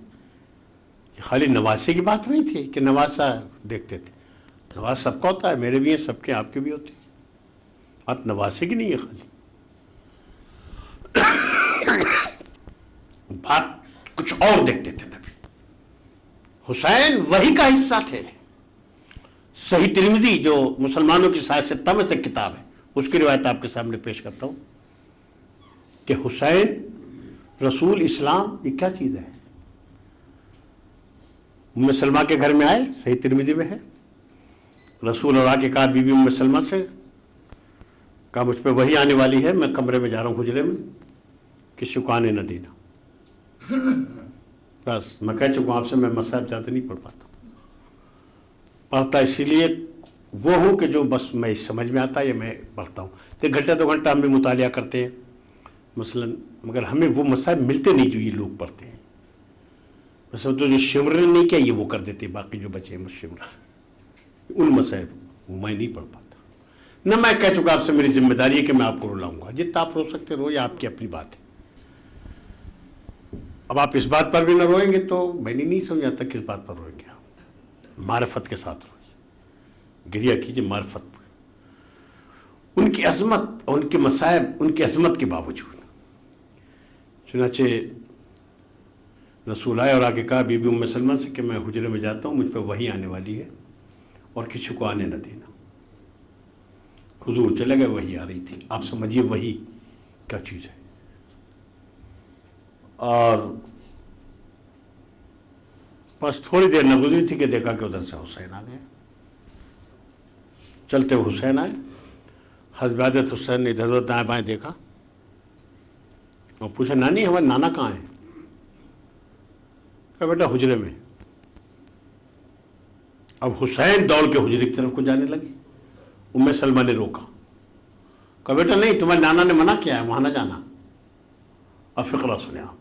یہ خالی نواسے کی بات نہیں تھی کہ نواسا دیکھتے تھے، نواز سب کا ہوتا ہے، میرے بھی ہیں، سب کے، آپ کے بھی ہوتے ہیں، بات نواسے کی نہیں ہے خالی، بات کچھ اور دیکھتے تھے نبی۔ حسین وحی کا حصہ تھے۔ صحیح ترمذی جو مسلمانوں کی سیاست میں سے کتاب ہے، اس کی روایت آپ کے سامنے پیش کرتا ہوں کہ حسین رسول اسلام یہ کیا چیز ہے؟ ام سلمہ کے گھر میں آئے، صحیح ترمذی میں ہے، رسول اور آ کے کہا بی بی ام سلمہ سے، کہا مجھ پہ وہی آنے والی ہے، میں کمرے میں جا رہا ہوں حجرے میں، کسی کو آنے نہ دینا۔ بس میں کہہ چکا ہوں آپ سے، میں مصحف زیادہ نہیں پڑھ پاتا، پڑھتا اسی لیے وہ ہوں کہ جو بس میں سمجھ میں آتا ہے یا میں پڑھتا ہوں۔ 1 گھنٹہ 2 گھنٹہ ہم بھی مطالعہ کرتے ہیں مثلا، مگر ہمیں وہ مصحف ملتے نہیں جو یہ لوگ پڑھتے ہیں۔ مثلا تو جو شمر نے نہیں کیا یہ وہ کر دیتے، باقی جو بچے ہیں شمر، ان مصحف وہ میں نہیں پڑھ پاتا۔ نہ میں کہہ چکا آپ سے میری ذمہ داری ہے کہ میں آپ کو رلاؤں گا، جتنا آپ رو سکتے رو، یا آپ کی اپنی بات ہے۔ اب آپ اس بات پر بھی نہ روئیں گے تو میں نہیں سمجھاتا کس بات پر روئیں گے۔ معرفت کے ساتھ روئیے، گریہ کیجیے معرفت پر، ان کی عظمت اور ان کے مصائب، ان کی عظمت کے باوجود۔ چنانچہ رسول آئے اور آگے کہا بی بی ام سلمہ سے کہ میں حجرے میں جاتا ہوں، مجھ پہ وحی آنے والی ہے اور کسی کو آنے نہ دینا۔ حضور چلے گئے، وحی آ رہی تھی۔ آپ سمجھیے وحی کیا چیز ہے۔ اور بس تھوڑی دیر نہ گزری تھی کہ دیکھا کہ ادھر سے حسین آ گئے، چلتے ہوئے حسین آئے۔ حضرت حسین نے ادھر ادھر دائیں بائیں دیکھا اور پوچھا نانی ہمارے نانا کہاں ہیں؟ کہا بیٹا حجرے میں۔ اب حسین دوڑ کے حجرے کی طرف کو جانے لگے، ام سلمہ نے روکا، کہا بیٹا نہیں، تمہارے نانا نے منع کیا ہے وہاں نہ جانا۔ اب فقرہ سنے آپ،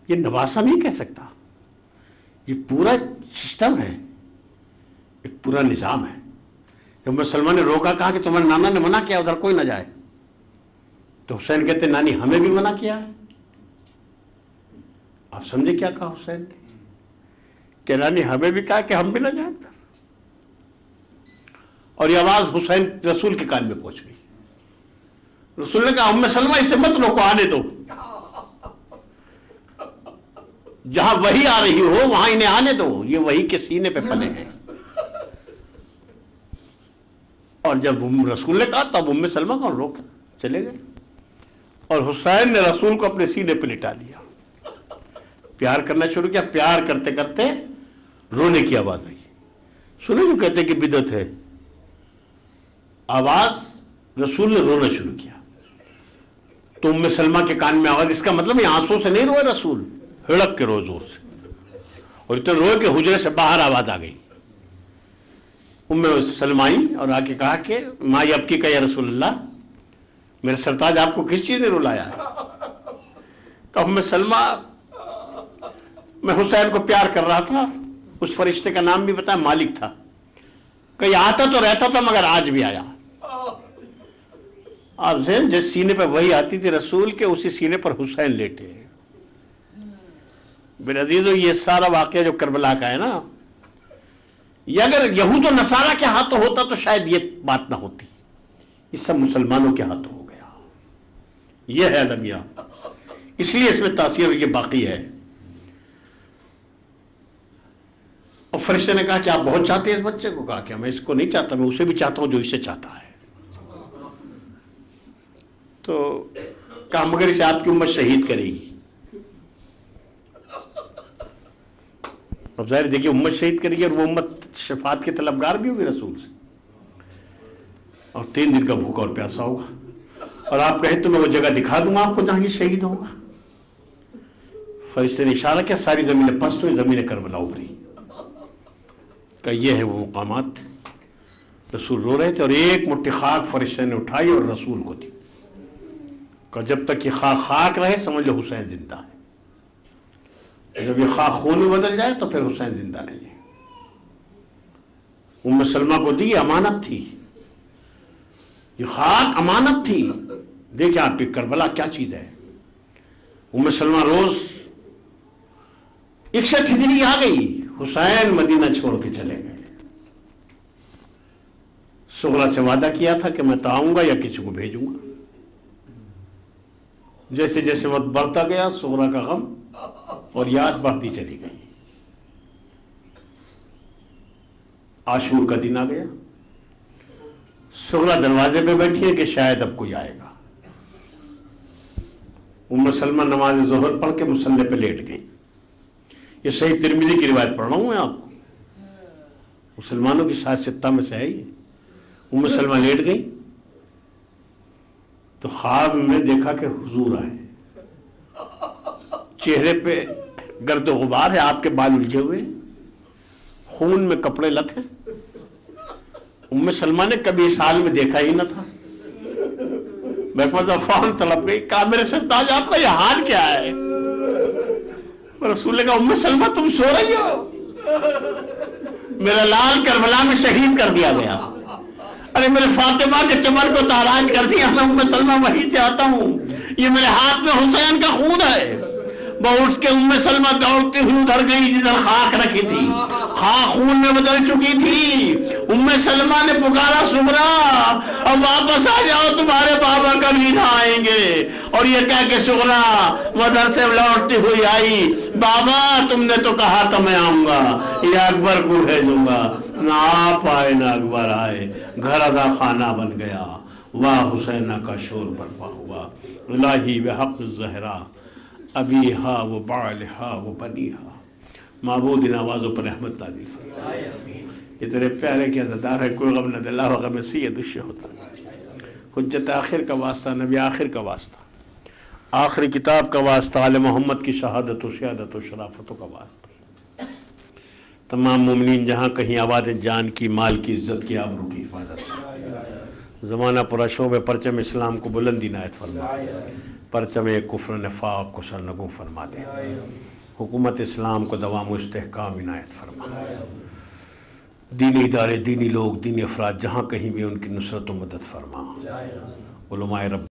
یہ نواسہ نہیں کہہ سکتا، یہ پورا سسٹم ہے، ایک پورا نظام ہے۔ جب ام سلمہ نے روکا، کہا کہ تمہارے نانا نے منع کیا ادھر کوئی نہ جائے، تو حسین کہتے نانی ہمیں بھی منع کیا ہے۔ آپ سمجھے کیا کہا حسین نے؟ کہ نانی ہمیں بھی کہا کہ ہم بھی نہ جائیں ادھر۔ اور یہ آواز حسین رسول کے کان میں پہنچ گئی۔ رسول نے کہا ام سلمہ اسے مت روکو، آنے دو، جہاں وحی آ رہی ہو وہاں انہیں آنے دو، یہ وحی کے سینے پہ پلے ہیں۔ اور جب رسول نے کہا تب ام سلمہ کو روک چلے گئے، اور حسین نے رسول کو اپنے سینے پہ لٹا لیا، پیار کرنا شروع کیا۔ پیار کرتے کرتے رونے کی آواز آئی۔ سنیں جو کہتے کہ بدعت ہے، آواز رسول نے رونا شروع کیا تو ام سلمہ کے کان میں آواز، اس کا مطلب یہ آنسوں سے نہیں روئے رسول، ہڑک کے روئے زور سے، اور اتنے روئے کہ حجرے سے باہر آواز آ گئی۔ ام سلمہ آئی اور آ کے کہا کہ ماں یبکی کا یا رسول اللہ، میرے سرتاج آپ کو کس چیز نے رلایا ہے؟ کہا ام سلمہ میں حسین کو پیار کر رہا تھا، اس فرشتے کا نام بھی بتایا، مالک تھا، کہ آتا تو رہتا تھا مگر آج بھی آیا۔ آپ ذہن جس سینے پہ وہی آتی تھی رسول کے، اسی سینے پر حسین لیٹے۔ میرے عزیزو یہ سارا واقعہ جو کربلا کا ہے نا، یہ اگر یہود و نصارہ کے ہاتھوں ہوتا تو شاید یہ بات نہ ہوتی، یہ سب مسلمانوں کے ہاتھوں ہو گیا۔ یہ ہے المیہ، اس لیے اس میں تاثیر یہ باقی ہے۔ اور فرشتے نے کہا کہ آپ بہت چاہتے ہیں اس بچے کو؟ کہا کہ میں اس کو نہیں چاہتا، میں اسے بھی چاہتا ہوں جو اسے چاہتا ہے۔ تو کہا مگر اسے آپ کی امت شہید کرے گی۔ اب ظاہر دیکھیے امت شہید کرے گی، اور وہ امت شفاعت کے طلبگار بھی ہوگی رسول سے، اور 3 دن کا بھوکا اور پیاسا ہوگا، اور آپ کہیں تو میں وہ جگہ دکھا دوں گا آپ کو جہاں یہ شہید ہوگا. فرشتے نے اشارہ کیا, ساری زمینیں پست ہوئی, زمین کربلا ابھری. کہ یہ ہے وہ مقامات. رسول رو رہے تھے اور ایک مٹھی خاک فرشتے نے اٹھائی اور رسول کو دی. کہ جب تک یہ خاک رہے سمجھ لو حسین زندہ ہے, جب یہ خاک خون میں بدل جائے تو پھر حسین زندہ نہیں ہے. ام سلمہ کو دی, امانت تھی, یہ خاک امانت تھی. دیکھیں آپ کی کربلا کیا چیز ہے. ام سلمہ روز 61 ہجری آ گئی, حسین مدینہ چھوڑ کے چلے گئے. سغرا سے وعدہ کیا تھا کہ میں تو آؤں گا یا کسی کو بھیجوں گا. جیسے جیسے وقت بڑھتا گیا سغرا کا غم اور یاد بڑھتی چلی گئی. عاشور کا دن آ گیا, سغرا دروازے پہ بیٹھی ہے کہ شاید اب کوئی آئے گا. ام سلمہ نماز ظہر پڑھ کے مصلی پہ لیٹ گئی. یہ صحیح ترمذی کی روایت پڑھ رہا ہوں میں آپ کو, مسلمانوں کی 7 ستہ میں سے ہے یہ. ام سلمہ لیٹ گئی تو خواب میں دیکھا کہ حضور آئے, چہرے پہ گرد و غبار ہے, آپ کے بال الجھے ہوئے, خون میں کپڑے لت ہیں. ام سلمہ نے کبھی اس حال میں دیکھا ہی نہ تھا. فوراً طلب گئی, کہا میرے سرتاج آپ کا یہ حال کیا ہے. رسول نے کہا ام سلمہ تم سو رہی ہو, میرا لال کربلا میں شہید کر دیا گیا. ارے میرے فاطمہ کے چمن کو تاراج کر دیا. میں ام سلمہ وہیں سے آتا ہوں, یہ میرے ہاتھ میں حسین کا خون ہے. وہ اٹھ کے ام سلمہ دوڑتی ہوئی ادھر گئی جدھر خاک رکھی تھی. خاک خون میں بدل چکی تھی. ام سلمہ نے پکارا سغرا اب واپس آ جاؤ, تمہارے بابا کبھی نہ آئیں گے. اور یہ کہہ کے سغرا ادھر سے لوٹتی ہوئی آئی, بابا تم نے تو کہا تھا میں آؤں گا, یہ اکبر کو بھیجوں گا. نہ آپ آئے نہ اکبر آئے, گھر ادا خانہ بن گیا. واہ حسینہ کا شور برپا ہوا. الہی بحق الزہرا ابیہا و بعلہا و بنیہا. معبود ان آوازوں پر رحمت نازل فرمائے. یہ تیرے پیارے کے عزادار ہے, کوئی غم نہ دلا و غم سید الشہداء. حجت آخر کا واسطہ, نبی آخر کا واسطہ, آخری کتاب کا واسطہ, آل محمد کی شہادت و سیادت و شرافت کا واسطہ. تمام مومنین جہاں کہیں آباد جان کی, مال کی, عزت کی, آبرو کی حفاظت. زمانہ پورا شعب پرچم اسلام کو بلندی عنایت فرما, پرچم کفر نفاق کو سرنگوں فرما دے. حکومت اسلام کو دوام و استحکام عنایت فرما. دینی ادارے, دینی لوگ, دینی افراد جہاں کہیں بھی ان کی نصرت و مدد فرما. علماء رب